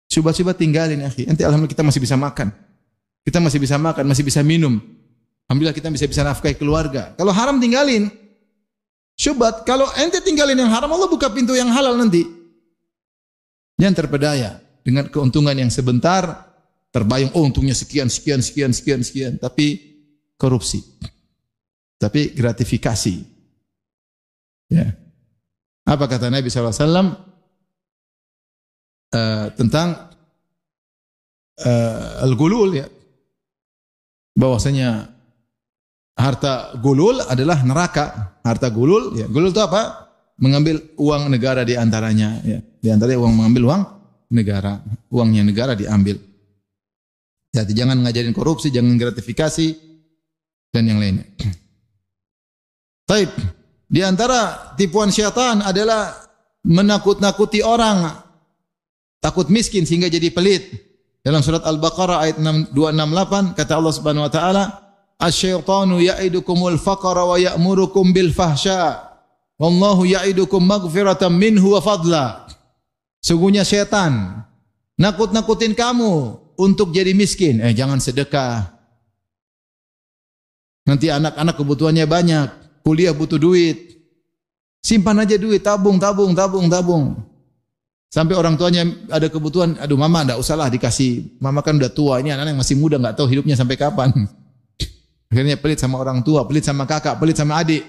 Syubhat-syubhat tinggalin, akhi. Nanti alhamdulillah kita masih bisa makan. Kita masih bisa makan, masih bisa minum. Alhamdulillah kita bisa nafkahi keluarga. Kalau haram tinggalin. Syubhat, kalau ente tinggalin yang haram, Allah buka pintu yang halal nanti. Jangan terpedaya dengan keuntungan yang sebentar, terbayang, oh untungnya sekian, tapi korupsi. Tapi gratifikasi. Ya. Apa kata Nabi SAW? Tentang al-gulul, ya. Bahwasanya harta gulul adalah neraka. Harta gulul, ya. Gulul itu apa? Mengambil uang negara di antaranya, ya. Di antaranya uang, mengambil uang negara, uangnya negara diambil. Jadi jangan ngajarin korupsi, jangan gratifikasi dan yang lainnya. Taib. Di antara tipuan syaitan adalah menakut-nakuti orang, takut miskin sehingga jadi pelit. Dalam surat Al-Baqarah ayat 268 kata Allah Subhanahu wa taala, "Asy-syaitanu ya'idukumul faqra wa ya'murukum bil fahsya. Wallahu ya'idukum maghfiratan minhu wa fadla." Sungguhnya syaitan nakut-nakutin kamu untuk jadi miskin. Jangan sedekah. Nanti anak-anak kebutuhannya banyak, kuliah butuh duit. Simpan aja duit, tabung. Sampai orang tuanya ada kebutuhan, aduh mama enggak usahlah dikasih. Mama kan udah tua, ini anak yang masih muda enggak tahu hidupnya sampai kapan. Akhirnya pelit sama orang tua, pelit sama kakak, pelit sama adik.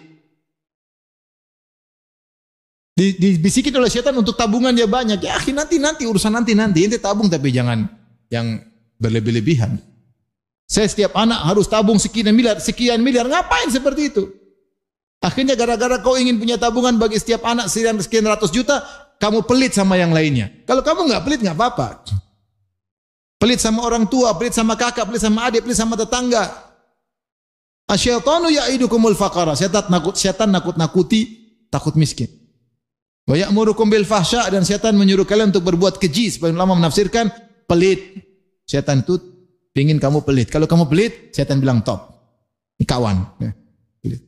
Dibisikin oleh syaitan untuk tabungan dia banyak. Ya akhi, nanti urusan nanti. Ente tabung tapi jangan yang berlebih-lebihan. Saya setiap anak harus tabung sekian miliar. Ngapain seperti itu? Akhirnya gara-gara kau ingin punya tabungan bagi setiap anak sekian ratus juta, kamu pelit sama yang lainnya. Kalau kamu enggak pelit enggak apa-apa. Pelit sama orang tua, pelit sama kakak, pelit sama adik, pelit sama tetangga. Asyaitanu ya'idukumul faqara. Syaitan nakut-nakuti takut miskin. Wa ya'murukum bil fahsya, dan syaitan menyuruh kalian untuk berbuat keji. Sebagian ulama menafsirkan pelit. Syaitan itu ingin kamu pelit. Kalau kamu pelit, syaitan bilang top. Ini kawan. Pelit.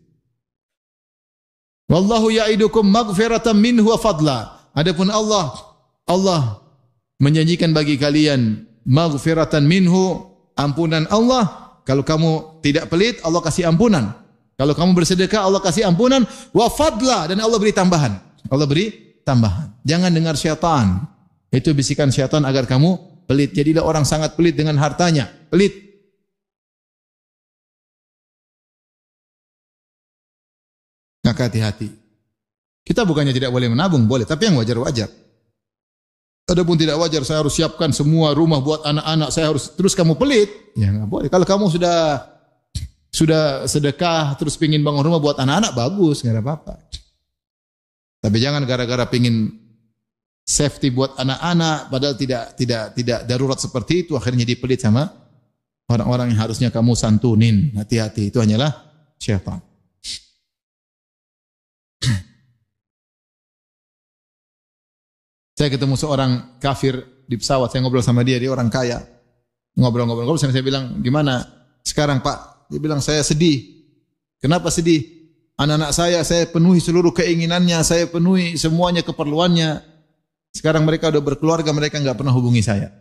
Wallahu ya'idukum maghfiratan minhu wa fadla. Adapun Allah menjanjikan bagi kalian maghfiratan minhu, ampunan Allah. Kalau kamu tidak pelit, Allah kasih ampunan. Kalau kamu bersedekah, Allah kasih ampunan. Wa fadla, dan Allah beri tambahan. Allah beri tambahan. Jangan dengar syaitan. Itu bisikan syaitan agar kamu pelit. Jadilah orang sangat pelit dengan hartanya. Pelit. Maka hati-hati. Kita bukannya tidak boleh menabung, boleh. Tapi yang wajar-wajar. Adapun tidak wajar, saya harus siapkan semua rumah buat anak-anak. Saya harus, terus kamu pelit. Ya enggak boleh. Kalau kamu sudah sedekah, terus pingin bangun rumah buat anak-anak, bagus. Enggak ada apa-apa. Tapi jangan gara-gara pingin safety buat anak-anak, padahal tidak darurat seperti itu, akhirnya jadi pelit sama Orang-orang yang harusnya kamu santunin, hati-hati, itu hanyalah syaitan. Saya ketemu seorang kafir di pesawat, saya ngobrol sama dia orang kaya. Ngobrol-ngobrol, saya bilang, gimana sekarang Pak? Dia bilang, saya sedih. Kenapa sedih? Anak-anak saya penuhi seluruh keinginannya, saya penuhi semuanya keperluannya. Sekarang mereka udah berkeluarga, mereka enggak pernah hubungi saya.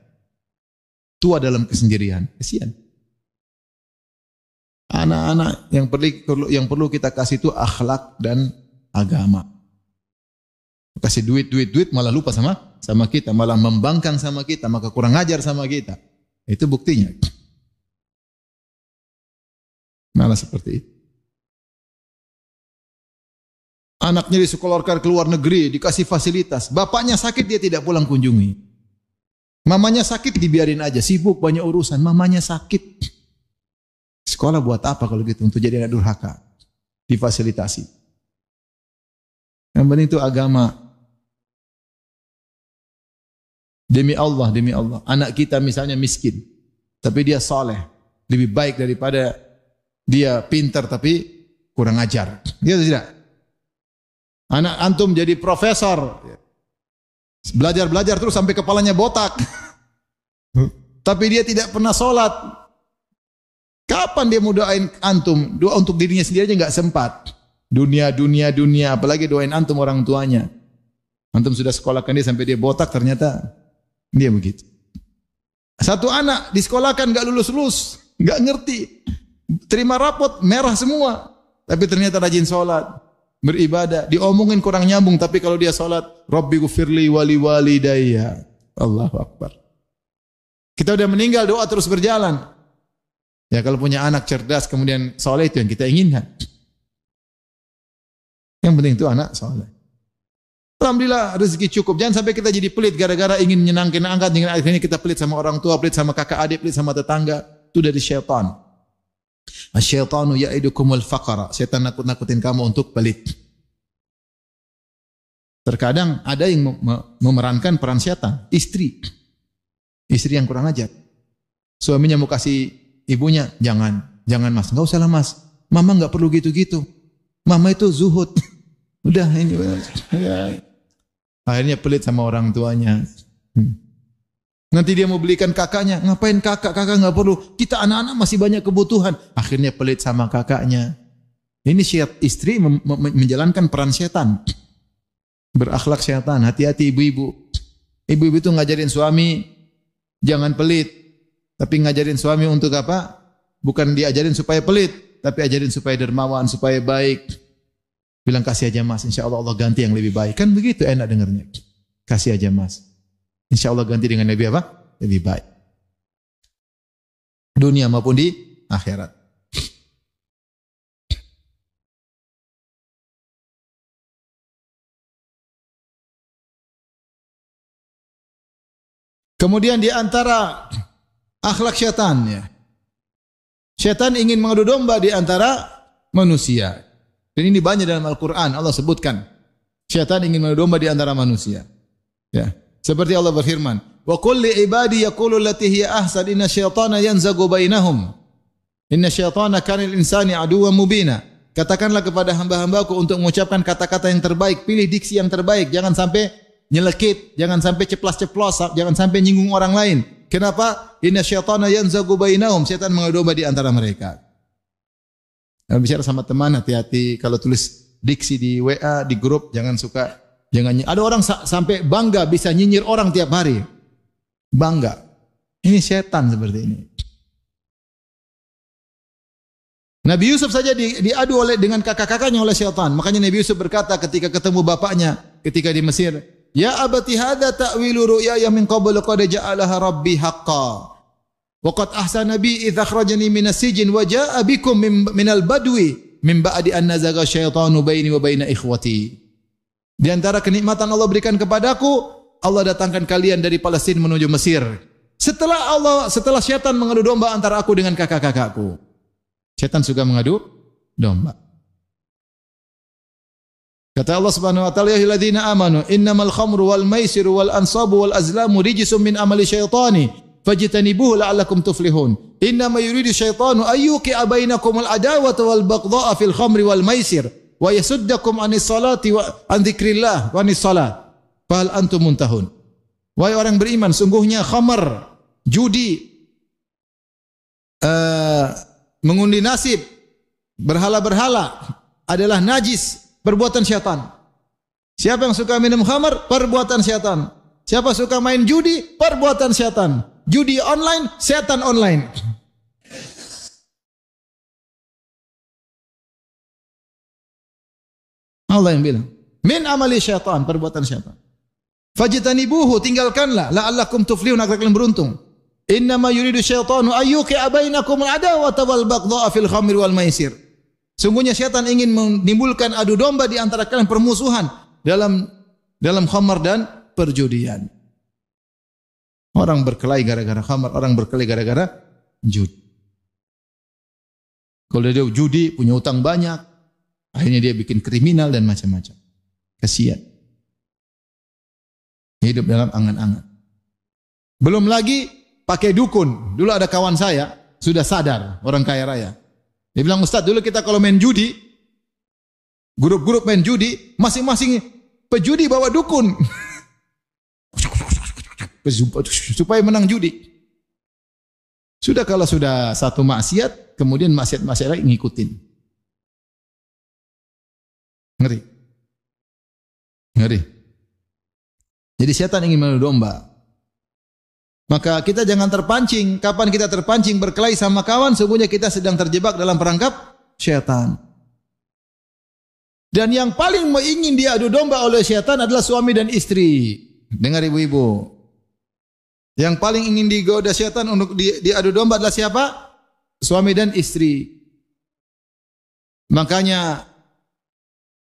Tua dalam kesendirian. Kasihan. Anak-anak yang perlu kita kasih itu akhlak dan agama. Kasih duit malah lupa sama kita, malah membangkang sama kita, maka kurang ajar sama kita. Itu buktinya. Malah seperti itu. Anaknya disekolahkan ke luar negeri, dikasih fasilitas. Bapaknya sakit, dia tidak pulang kunjungi. Mamanya sakit, dibiarin aja. Sibuk, banyak urusan. Mamanya sakit. Sekolah buat apa kalau gitu? Untuk jadi anak durhaka. Difasilitasi. Yang penting itu agama. Demi Allah. Anak kita misalnya miskin. Tapi dia soleh. Lebih baik daripada dia pintar tapi kurang ajar. Gitu tidak? Anak antum jadi profesor. Belajar terus sampai kepalanya botak. Tapi dia tidak pernah sholat. Kapan dia mau doain antum? Doa untuk dirinya sendiri aja enggak sempat. Dunia, apalagi doain antum orang tuanya. Antum sudah sekolahkan dia sampai dia botak, ternyata dia begitu. Satu anak disekolahkan enggak lulus, enggak ngerti. Terima rapot merah semua. Tapi ternyata rajin sholat, beribadah. Diomongin kurang nyambung, tapi kalau dia sholat, Rabbi gufirli wali walidayya. Allahu Akbar. Kita udah meninggal, doa terus berjalan. Ya kalau punya anak cerdas kemudian soleh, itu yang kita inginkan. Yang penting itu anak soleh. Alhamdulillah rezeki cukup. Jangan sampai kita jadi pelit gara-gara ingin menyenangkan angkat, dengan akhirnya kita pelit sama orang tua, pelit sama kakak adik, pelit sama tetangga. Itu dari syaitan. Asyaitanu ya'idukumul faqara. Syaitan nakut-nakutin kamu untuk pelit. Terkadang ada yang memerankan peran syaitan, istri yang kurang ajar. Suaminya mau kasih ibunya, jangan mas, enggak usah lah mas. Mama enggak perlu gitu-gitu. Mama itu zuhud. Udah ini. Ya. Akhirnya pelit sama orang tuanya. Nanti dia mau belikan kakaknya, ngapain kakak enggak perlu. Kita anak-anak masih banyak kebutuhan. Akhirnya pelit sama kakaknya. Ini istri menjalankan peran syaitan. Berakhlak syaitan. Hati-hati ibu-ibu. Ibu-ibu itu ngajarin suami jangan pelit. Tapi ngajarin suami untuk apa? Bukan diajarin supaya pelit, tapi ajarin supaya dermawan, supaya baik. Bilang kasih aja mas, insya Allah Allah ganti yang lebih baik. Kan begitu enak dengarnya. Kasih aja mas. Insya Allah ganti dengan lebih apa? Lebih baik. Dunia maupun di akhirat. Kemudian di antara akhlak syaitan, ya. Syaitan ingin mengadu domba di antara manusia. Dan ini banyak dalam Al-Quran. Allah sebutkan. Syaitan ingin mengadu domba di antara manusia. Ya. Seperti Allah berfirman. Wa kulli ibadi yaqulu allati hiya ahsan inna syaitana yanzagu bainahum. Inna syaitana kana lil insani aduwwan mubina. Katakanlah kepada hamba-hambaku untuk mengucapkan kata-kata yang terbaik. Pilih diksi yang terbaik. Jangan sampai nyelekit. Jangan sampai ceplas-ceplos. Jangan sampai nyinggung orang lain. Kenapa? Inna syaitana yanzagu bainahum. Syaitan mengadu domba di antara mereka. Bicara sama teman, hati-hati kalau tulis diksi di WA, di grup, jangan ada orang sampai bangga bisa nyinyir orang tiap hari. Bangga. Ini syaitan seperti ini. Nabi Yusuf saja diadu dengan kakak-kakaknya oleh syaitan. Makanya Nabi Yusuf berkata ketika ketemu bapaknya ketika di Mesir, "Ya abati hadza ta'wilu ru'yaya min qablu qad ja'alaha rabbi haqqan. Wa qad ahsana bi idza akhrajani minas sijn wa jaa'a bikum minal badwi min ba'di an nazaga syaitanu baini wa baina ikhwati." Di antara kenikmatan Allah berikan kepadaku, Allah datangkan kalian dari Palestina menuju Mesir. Setelah syaitan mengadu domba antara aku dengan kakak-kakakku. Syaitan suka mengadu domba. Kata Allah Subhanahu wa taala, "Ya ayyuhalladzina amanu, innamal khamru wal maisiru wal ansabu wal azlamu rijsun min amali syaitani fajtanibuhu la'allakum tuflihun. Innama yuridu syaitanu ayyuqi'a bainakumul adawata wal baghdha'a fil khamri wal maisir wa yasuddakum 'anis salati wa an dzikrillah wa 'anis salat. Fahal antum muntahun. Wahai orang beriman, sungguhnya khamar, judi, mengundi nasib, berhala-berhala adalah najis, perbuatan syaitan. Siapa yang suka minum khamar, perbuatan syaitan. Siapa suka main judi, perbuatan syaitan. Judi online, setan online. Allah yang bilang, min amali syaitan, perbuatan syaitan. Fajtanibuhu, tinggalkanlah, la'allakum tuflihun, agar kalian beruntung. Innama yuridu syaitanu ayyuqi'a bainakum al-adawata wal baghdha'a fil khamri wal maisir. Sungguhnya syaitan ingin menimbulkan adu domba di antara kalian, permusuhan dalam khamar dan perjudian. Orang berkelahi gara-gara khamar, orang berkelahi gara-gara judi. Kalau dia judi, punya utang banyak, akhirnya dia bikin kriminal dan macam-macam. Kasihan. Hidup dalam angan-angan. Belum lagi pakai dukun. Dulu ada kawan saya, sudah sadar, orang kaya raya. Dia bilang, Ustaz, dulu kita kalau main judi, grup-grup main judi, masing-masing pejudi bawa dukun. Supaya menang judi. Sudah kalau sudah satu maksiat, kemudian maksiat-maksiat lagi ngikutin. Ngeri. Ngeri. Jadi setan ingin mengadu domba. Maka kita jangan terpancing. Kapan kita terpancing berkelahi sama kawan, sungguhnya kita sedang terjebak dalam perangkap syaitan. Dan yang paling ingin diadu domba oleh syaitan adalah suami dan istri. Dengar ibu-ibu. Yang paling ingin digoda syaitan untuk diadu domba adalah siapa? Suami dan istri. Makanya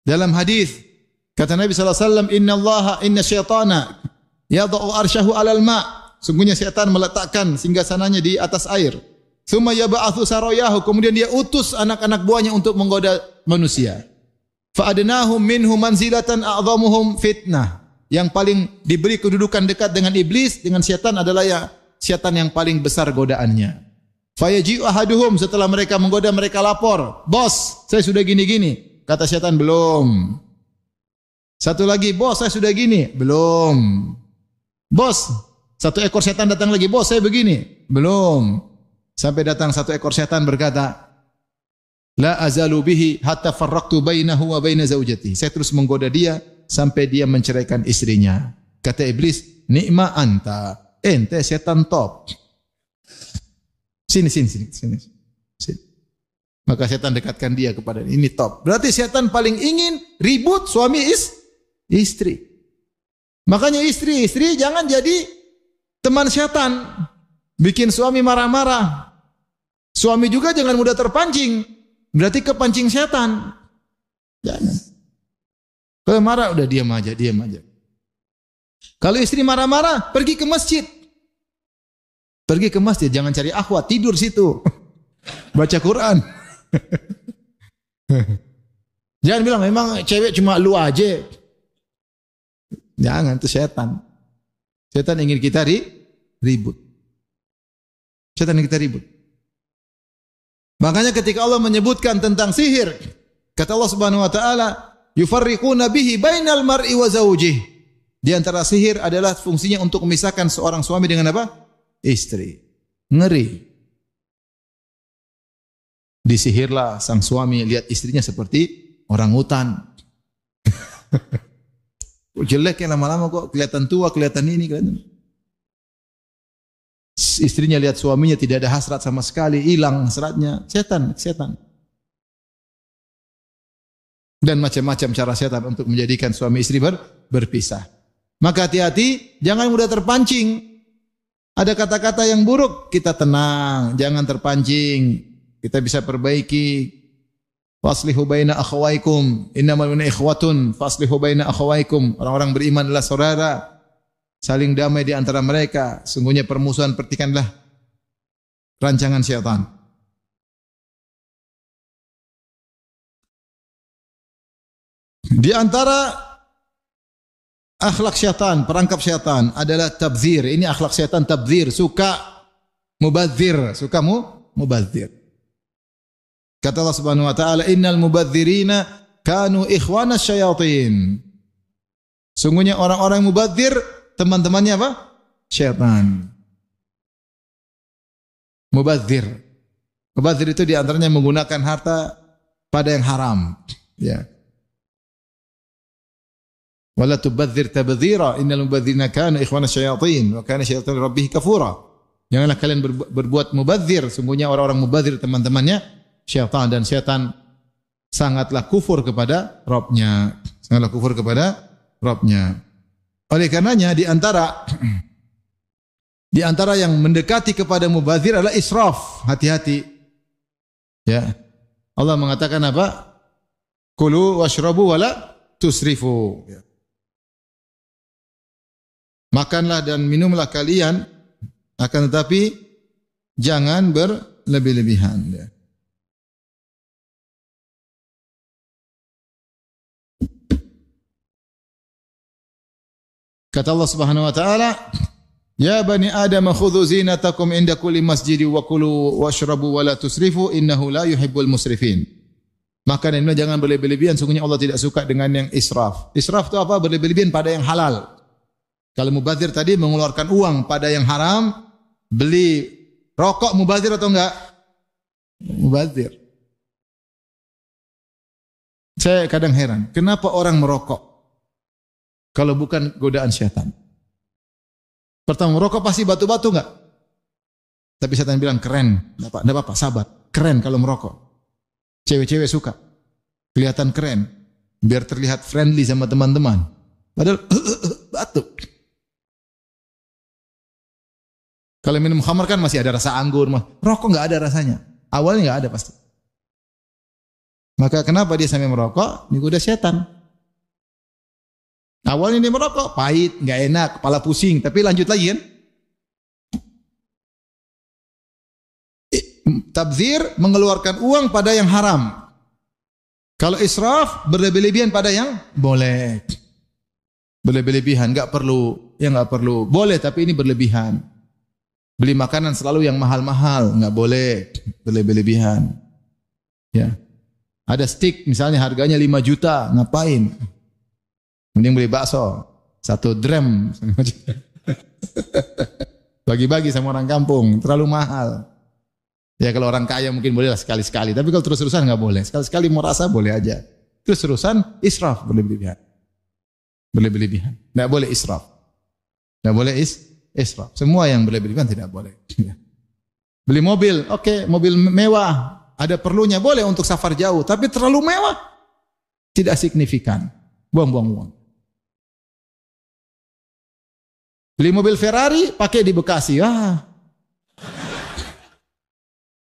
dalam hadis kata Nabi SAW, inna syaitana yada'u arsyahu alal ma'. Sungguhnya syaitan meletakkan singgasananya di atas air. Tsumma yab'atsu sarayahu, kemudian dia utus anak-anak buahnya untuk menggoda manusia. Fa adnahum minhum manzilatan a'dhamuhum fitnah. Yang paling diberi kedudukan dekat dengan iblis, dengan syaitan adalah syaitan yang paling besar godaannya. Fayaji'u ahaduhum, setelah mereka menggoda mereka lapor, "Bos, saya sudah gini-gini." Kata syaitan, "Belum." Satu lagi, "Bos, saya sudah gini." "Belum." "Bos," satu ekor setan datang lagi, "Bos, saya begini." "Belum." Sampai datang satu ekor setan berkata, "La azalu bihi hatta farraqtu bainahu wa baina zaujati." Saya terus menggoda dia sampai dia menceraikan istrinya. Kata iblis, "Ni'ma anta." Ente setan top. Sini. Maka setan dekatkan dia kepada ini top. Berarti setan paling ingin ribut suami istri. Makanya istri jangan jadi teman setan. Bikin suami marah-marah. Suami juga jangan mudah terpancing. Berarti kepancing setan. Jangan. Kalau marah udah diam aja. Kalau istri marah-marah, pergi ke masjid. Pergi ke masjid, jangan cari akhwat, tidur situ. Baca Quran. Jangan bilang memang cewek cuma lu aja. Jangan, itu setan. Setan ingin kita ribut. Setan ingin kita ribut. Makanya ketika Allah menyebutkan tentang sihir, kata Allah Subhanahu wa taala, yufarriquna bihi bainal mar'i wa zawjih. Di antara sihir adalah fungsinya untuk memisahkan seorang suami dengan apa? Istri. Ngeri. Disihirlah sang suami, lihat istrinya seperti orang hutan. Jelek ya lama-lama kok, kelihatan tua, kelihatan ini, kelihatan. Istrinya lihat suaminya tidak ada hasrat sama sekali, hilang hasratnya. Setan. Dan macam-macam cara setan untuk menjadikan suami istri berpisah. Maka hati-hati, jangan mudah terpancing. Ada kata-kata yang buruk, kita tenang, jangan terpancing. Kita bisa perbaiki. Faslihu baina akhawaikum, innamal mu'minuna ikhwatun, faslihu baina akhawaikum. Orang-orang beriman adalah saudara. Saling damai di antara mereka. Sungguhnya permusuhan pertikaianlah rancangan syaitan. Di antara akhlak syaitan, perangkap syaitan adalah tabdzir. Ini akhlak syaitan tabdzir, suka mubadzir, mubadzir. Kata Allah Subhanahu wa taala, "Innal mubadzirina kanu ikhwana syayatin." Sungguhnya orang-orang mubadzir teman-temannya apa? Syaitan. Mubadzir. Mubadzir itu di antaranya menggunakan harta pada yang haram, ya. Wala tubadzir tabdzira, innal mubadzirina kanu ikhwana syayatin wa kana syaitanu rabbih kafura. Janganlah kalian berbuat mubadzir, sungguhnya orang-orang mubadzir teman-temannya syaitan, dan syaitan sangatlah kufur kepada Rabb-Nya. Sangatlah kufur kepada Rabb-Nya. Oleh karenanya di antara yang mendekati kepada mubadzir adalah israf. Hati-hati. Ya. Allah mengatakan apa? Kulu washrabu wala tusrifu. Ya. Makanlah dan minumlah kalian, akan tetapi jangan berlebih-lebihan. Ya. Kata Allah Subhanahu wa taala, "Ya bani Adam khudhu zinatakum inda kulli masjidin wa kulu washrabu wa la tusrifu innahu la yuhibbul musrifin." Makan dan minum jangan berlebih-lebihan, sungguhnya Allah tidak suka dengan yang israf. Israf itu apa? Berlebih-lebihan pada yang halal. Kalau mubadzir tadi mengeluarkan uang pada yang haram, beli rokok mubadzir atau enggak? Mubadzir. Saya kadang heran, kenapa orang merokok? Kalau bukan godaan syaitan. Pertama, merokok pasti batu-batu enggak? Tapi syaitan bilang keren. Enggak apa-apa, sabar. Keren kalau merokok. Cewek-cewek suka. Kelihatan keren. Biar terlihat friendly sama teman-teman. Padahal batuk. Kalau minum khamar kan masih ada rasa anggur. Rokok enggak ada rasanya. Awalnya enggak ada pasti. Maka kenapa dia sampai merokok? Ini goda syaitan. Awalnya dia merokok, pahit, nggak enak, kepala pusing, tapi lanjut lagi kan? Tabdzir mengeluarkan uang pada yang haram. Kalau israf berlebih-lebihan pada yang boleh. Berlebih-lebihan, nggak perlu, ya nggak perlu. Boleh tapi ini berlebihan. Beli makanan selalu yang mahal-mahal, nggak boleh berlebih-lebihan. Ya, ada steak misalnya harganya 5 juta, ngapain? Mending beli bakso, 1 dram. Bagi-bagi sama orang kampung, terlalu mahal. Ya kalau orang kaya mungkin boleh lah sekali-sekali, tapi kalau terus-terusan nggak boleh. Sekali-sekali mau rasa boleh aja. Terus-terusan israf, berlebih-lebihan. Berlebih-lebihan. Nggak boleh israf. Nggak boleh israf. Semua yang berlebih-lebihan tidak boleh. Beli mobil, oke, mobil mewah, ada perlunya, boleh untuk safar jauh, tapi terlalu mewah, tidak signifikan. Buang-buang uang. Beli mobil Ferrari, pakai di Bekasi.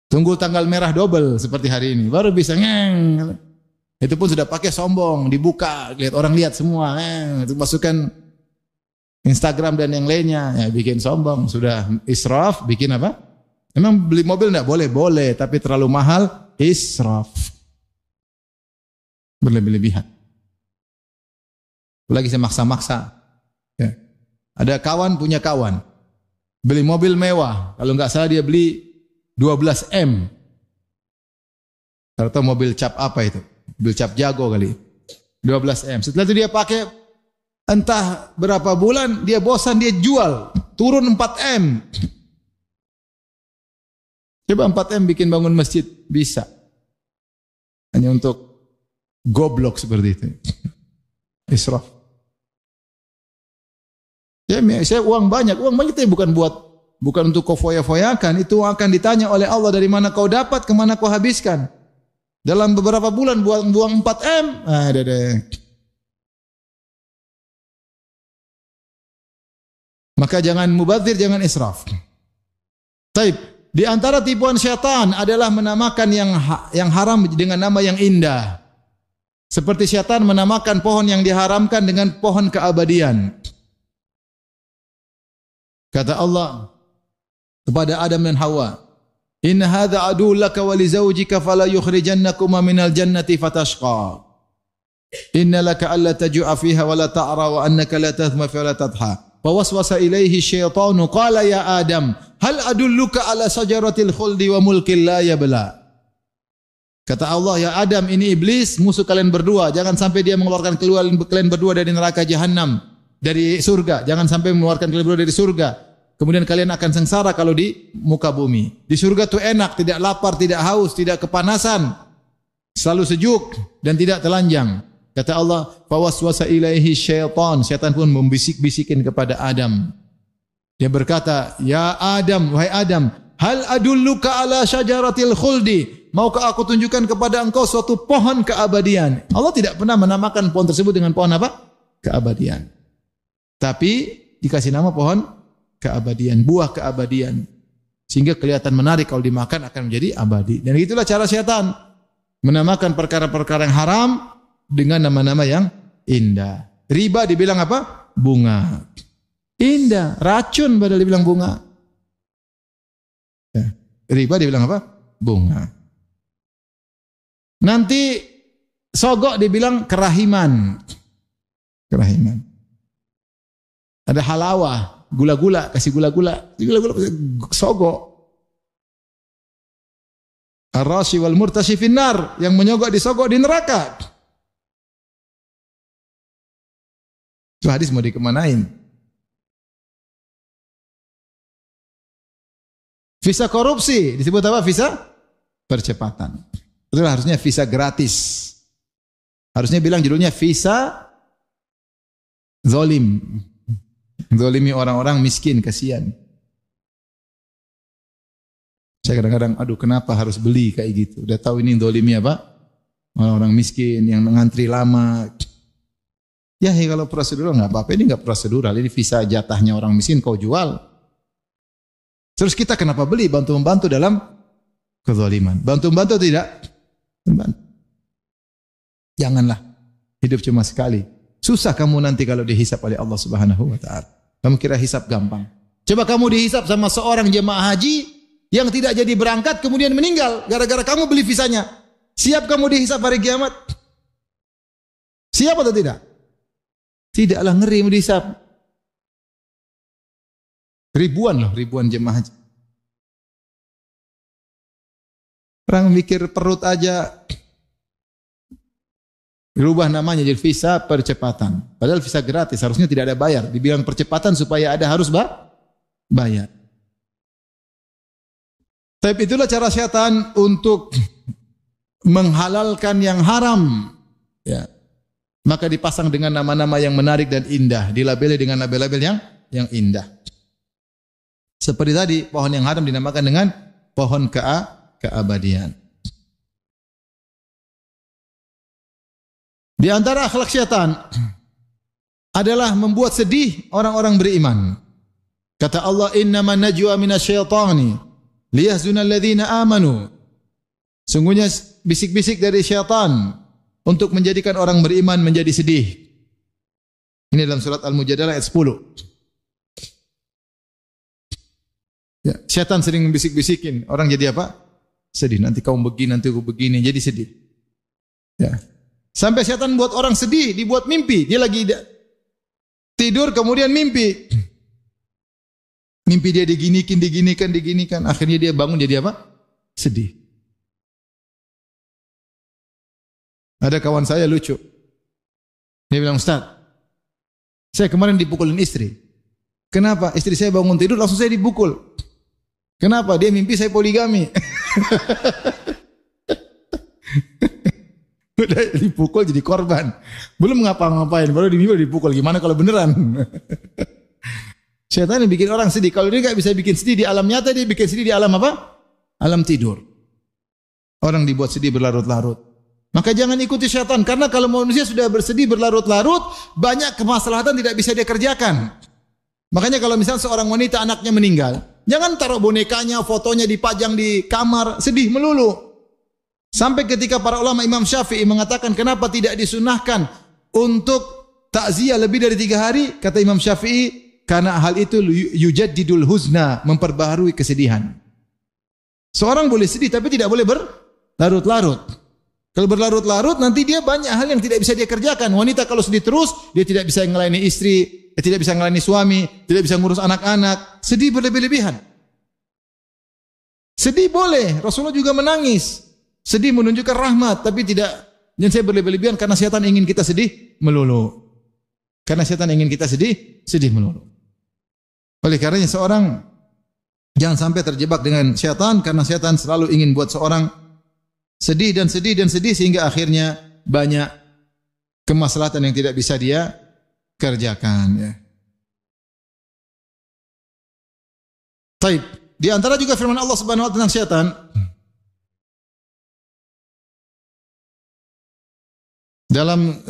Tunggu tanggal merah double seperti hari ini, baru bisa ngeng. Itu pun sudah pakai sombong, dibuka, lihat orang lihat semua. Itu masukkan Instagram dan yang lainnya, ya, bikin sombong. Sudah israf, bikin apa? Memang beli mobil enggak boleh? Boleh, tapi terlalu mahal, israf. Berlebih-lebihan. Lagi saya maksa-maksa. Ya. Ada kawan punya kawan. Beli mobil mewah. Kalau enggak salah dia beli 12 M. Atau mobil cap apa itu? Mobil cap jago kali. 12 M. Setelah itu dia pakai entah berapa bulan, dia bosan, dia jual. Turun 4 M. Coba 4 M bikin bangun masjid. Bisa. Hanya untuk goblok seperti itu. Israf. Ya, saya uang banyak itu bukan untuk kau foya-foyakan, itu akan ditanya oleh Allah dari mana kau dapat, kemana kau habiskan. Dalam beberapa bulan buang 4 M, Maka jangan mubadzir, jangan israf. Taib, di antara tipuan syaitan adalah menamakan yang haram dengan nama yang indah. Seperti syaitan menamakan pohon yang diharamkan dengan pohon keabadian. Kata Allah kepada Adam dan Hawa, "Inna hadza aduwwun laka wa li zawjika fala yukhrijannakuma minal jannati fatashqa." innalaka alla tajua fiha wa la ta'ra wa annaka la tathma fiha wa la tadha. Fawaswasa ilaihi syaitanu qala ya Adam, hal adulluka ala sajaratil khuldi wa mulkin la yabla. Kata Allah, ya Adam, ini iblis musuh kalian berdua, jangan sampai dia mengeluarkan kalian berdua dari neraka jahanam, dari surga, jangan sampai mengeluarkan kalian berdua dari surga. Kemudian kalian akan sengsara kalau di muka bumi. Di surga itu enak, tidak lapar, tidak haus, tidak kepanasan. Selalu sejuk dan tidak telanjang. Kata Allah, fawaswasa ilaihi syaitan. Syaitan pun membisik-bisikin kepada Adam. Dia berkata, ya Adam, wahai Adam, hal adulluka ala syajaratil khuldi. Maukah aku tunjukkan kepada engkau suatu pohon keabadian? Allah tidak pernah menamakan pohon tersebut dengan pohon apa? Keabadian. Tapi dikasih nama pohon keabadian, buah keabadian. Sehingga kelihatan menarik kalau dimakan akan menjadi abadi. Dan itulah cara syaitan menamakan perkara-perkara yang haram dengan nama-nama yang indah. Riba dibilang apa? Bunga. Indah, racun padahal dibilang bunga. Ya. Riba dibilang apa? Bunga. Nanti sogok dibilang kerahiman. Kerahiman. Ada halawah. Gula-gula, kasih gula-gula. Gula-gula sogok. Ar-rashi wal murtashi finnar, yang menyogok disogok di neraka. Itu hadis mau dikemanain? Visa korupsi disebut apa? Visa percepatan. Itu harusnya visa gratis. Harusnya bilang judulnya visa zolim. Zolimi orang-orang miskin, kasihan. Saya kadang-kadang, aduh kenapa harus beli kayak gitu? Udah tahu ini zolimi apa? Orang-orang miskin yang ngantri lama. Ya kalau prosedural nggak apa-apa, ini nggak prosedural. Ini visa jatahnya orang miskin kau jual. Terus kita kenapa beli? Bantu-membantu dalam kezaliman. Bantu-membantu tidak? Membantu. Janganlah. Hidup cuma sekali. Susah kamu nanti kalau dihisap oleh Allah Subhanahu wa taala. Kamu kira hisap gampang? Coba kamu dihisap sama seorang jemaah haji yang tidak jadi berangkat kemudian meninggal gara-gara kamu beli visanya. Siap kamu dihisap hari kiamat? Siap atau tidak? Tidaklah, ngeri mau dihisap. Ribuan jemaah haji. Orang mikir perut aja. Dirubah namanya jadi visa percepatan. Padahal visa gratis, harusnya tidak ada bayar. Dibilang percepatan supaya ada harus bayar. Tapi itulah cara syaitan untuk menghalalkan yang haram. Ya. Maka dipasang dengan nama-nama yang menarik dan indah. Dilabeli dengan label-label yang indah. Seperti tadi, pohon yang haram dinamakan dengan pohon keabadian. Di antara akhlak syaitan adalah membuat sedih orang-orang beriman. Kata Allah, "Innama najwa minasyaitani liyahzunal ladzina amanu." Sungguhnya bisik-bisik dari syaitan untuk menjadikan orang beriman menjadi sedih. Ini dalam surat Al-Mujadalah ayat 10. Ya, syaitan sering membisik-bisikin orang jadi apa? Sedih. Nanti kamu begini, nanti aku begini, jadi sedih. Ya. Sampai syaitan buat orang sedih, dibuat mimpi. Dia lagi tidur kemudian mimpi. Mimpi dia diginikan. Akhirnya dia bangun jadi apa? Sedih. Ada kawan saya lucu. Dia bilang, "Ustaz, saya kemarin dipukulin istri." Kenapa? Istri saya bangun tidur langsung saya dipukul. Kenapa? Dia mimpi saya poligami. Udah dipukul jadi korban. Belum ngapa-ngapain, baru dipukul. Gimana kalau beneran? Syaitan yang bikin orang sedih. Kalau dia nggak bisa bikin sedih di alam nyata, dia bikin sedih di alam apa? Alam tidur. Orang dibuat sedih berlarut-larut. Maka jangan ikuti syaitan. Karena kalau manusia sudah bersedih berlarut-larut, banyak kemaslahatan tidak bisa dia kerjakan. Makanya kalau misalnya seorang wanita anaknya meninggal, jangan taruh bonekanya, fotonya dipajang di kamar, sedih melulu. Sampai ketika para ulama Imam Syafi'i mengatakan kenapa tidak disunahkan untuk takziah lebih dari 3 hari, kata Imam Syafi'i, karena hal itu yujaddidul huzna, memperbaharui kesedihan. Seorang boleh sedih tapi tidak boleh berlarut-larut. Kalau berlarut-larut nanti dia banyak hal yang tidak bisa dia kerjakan. Wanita kalau sedih terus, dia tidak bisa melayani istri, tidak bisa melayani suami, tidak bisa ngurus anak-anak. Sedih berlebih-lebihan. Sedih boleh, Rasulullah juga menangis. Sedih menunjukkan rahmat, tapi tidak jangan saya berlebih-lebihan karena setan ingin kita sedih melulu. Karena setan ingin kita sedih melulu. Oleh karenanya seorang jangan sampai terjebak dengan setan karena setan selalu ingin buat seorang sedih dan sedih dan sedih sehingga akhirnya banyak kemaslahatan yang tidak bisa dia kerjakan ya. Baik, di antara juga firman Allah Subhanahu wa taala tentang setan. Dalam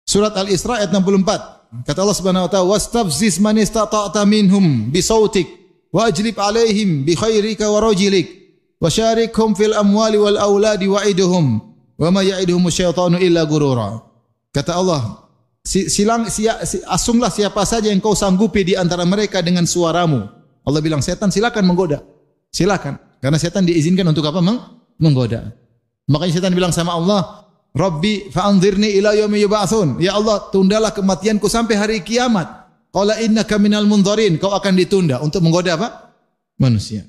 surat Al-Isra ayat 64, kata Allah Subhanahu wa taala, "Wastafziz man istata'ta minhum bi sautik wa ajlib 'alaihim bi khairika wa rajlik." Wasyarikhum fil amwali wal auladi wa'iduhum wa ma ya'iduhum syaitanu illa gurura. Kata Allah, asunglah siapa saja yang kau sanggupi di antara mereka dengan suaramu. Allah bilang setan silakan menggoda. Silakan. Karena setan diizinkan untuk apa? Menggoda. Makanya setan bilang sama Allah, Rabbi fa'anzirni ila yaumi yub'atsun. Ya Allah, tundalah kematianku sampai hari kiamat. Qala innaka minal munzarin. Kau akan ditunda untuk menggoda apa? Manusia.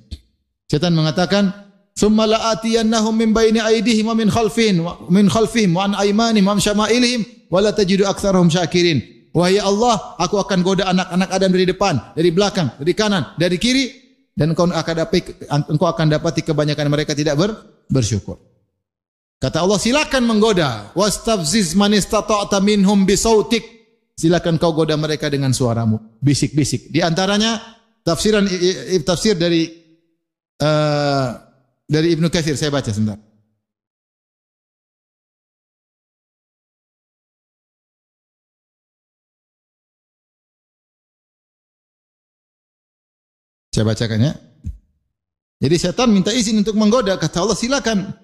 Setan mengatakan, "Tsumma la'atiyannahum min baini aydihim wa min khalfihim wa an aymanihim wa an syama'ilihim wa la tajidu aktsarahum syakirin." Wahai Allah, aku akan goda anak-anak Adam dari depan, dari belakang, dari kanan, dari kiri, dan engkau akan dapati kebanyakan mereka tidak bersyukur. Kata Allah, silakan menggoda. Wastafziz man istata'ta minhum bi sautik. Silakan kau goda mereka dengan suaramu, bisik-bisik. Di antaranya tafsir dari Ibnu Katsir, saya baca sebentar. Saya bacakan ya. Jadi setan minta izin untuk menggoda, kata Allah silakan.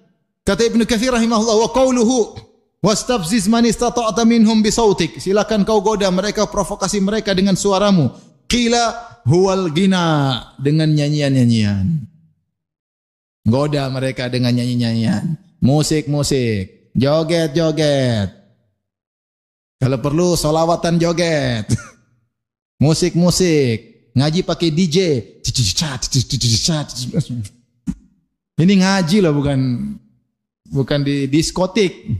Kata Ibnu Katsir rahimahullah, wa qauluhu wastafziz man istata'ta minhum bi sautik. Silakan kau goda mereka, provokasi mereka dengan suaramu. Qila huwal ghina, dengan nyanyian-nyanyian. Goda mereka dengan nyanyi-nyanyian, musik-musik, joget-joget. Kalau perlu solawatan joget, musik-musik, ngaji pakai DJ. Ini ngaji loh, bukan di diskotik.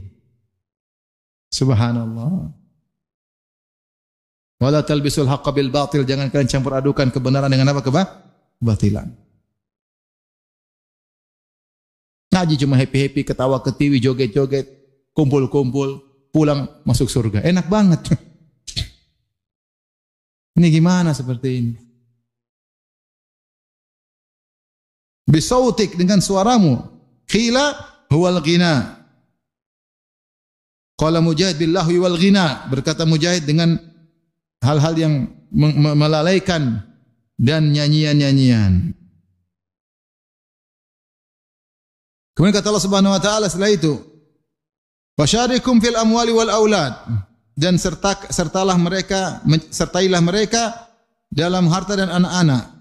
Subhanallah. Wala talbisul haqqa bil batil, jangan kalian campur adukan kebenaran dengan apa? Kebatilan. Ngaji cuma happy-happy, ketawa ketiwi, joget-joget, kumpul-kumpul, pulang masuk surga. Enak banget. Ini gimana seperti ini? Bisautik, dengan suaramu. Qila huwal ghina. Qala Mujahid billahi wal ghina. Berkata Mujahid dengan hal-hal yang melalaikan dan nyanyian-nyanyian. Kemudian kata Allah Subhanahu wa taala setelah itu, "Wasyarikum fil amwali wal aulad." Dan sertailah mereka dalam harta dan anak-anak.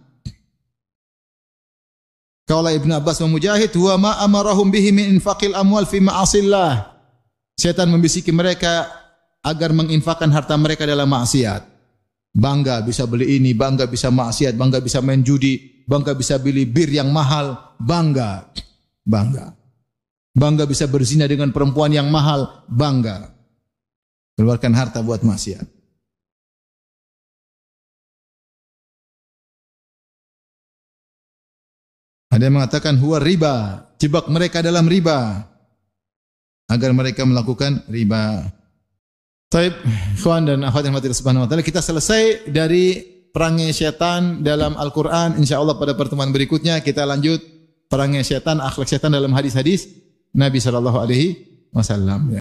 Qala Ibnu Abbas wa Mujahid, "Wa ma amarahum bihi min infaqil amwal fi ma'asillah." Setan membisiki mereka agar menginfakkan harta mereka dalam maksiat. Bangga bisa beli ini, bangga bisa maksiat, bangga bisa main judi, bangga bisa beli bir yang mahal, bangga. Bangga bisa berzina dengan perempuan yang mahal, bangga. Keluarkan harta buat maksiat. Ada yang mengatakan huwa riba, jebak mereka dalam riba agar mereka melakukan riba. Taib, ikhwan dan akhwat yang dirahmati Subhanahu wa taala, kita selesai dari perangai setan dalam Al-Qur'an. Insyaallah pada pertemuan berikutnya kita lanjut perangai setan, akhlak setan dalam hadis-hadis Nabi sallallahu alaihi wasallam.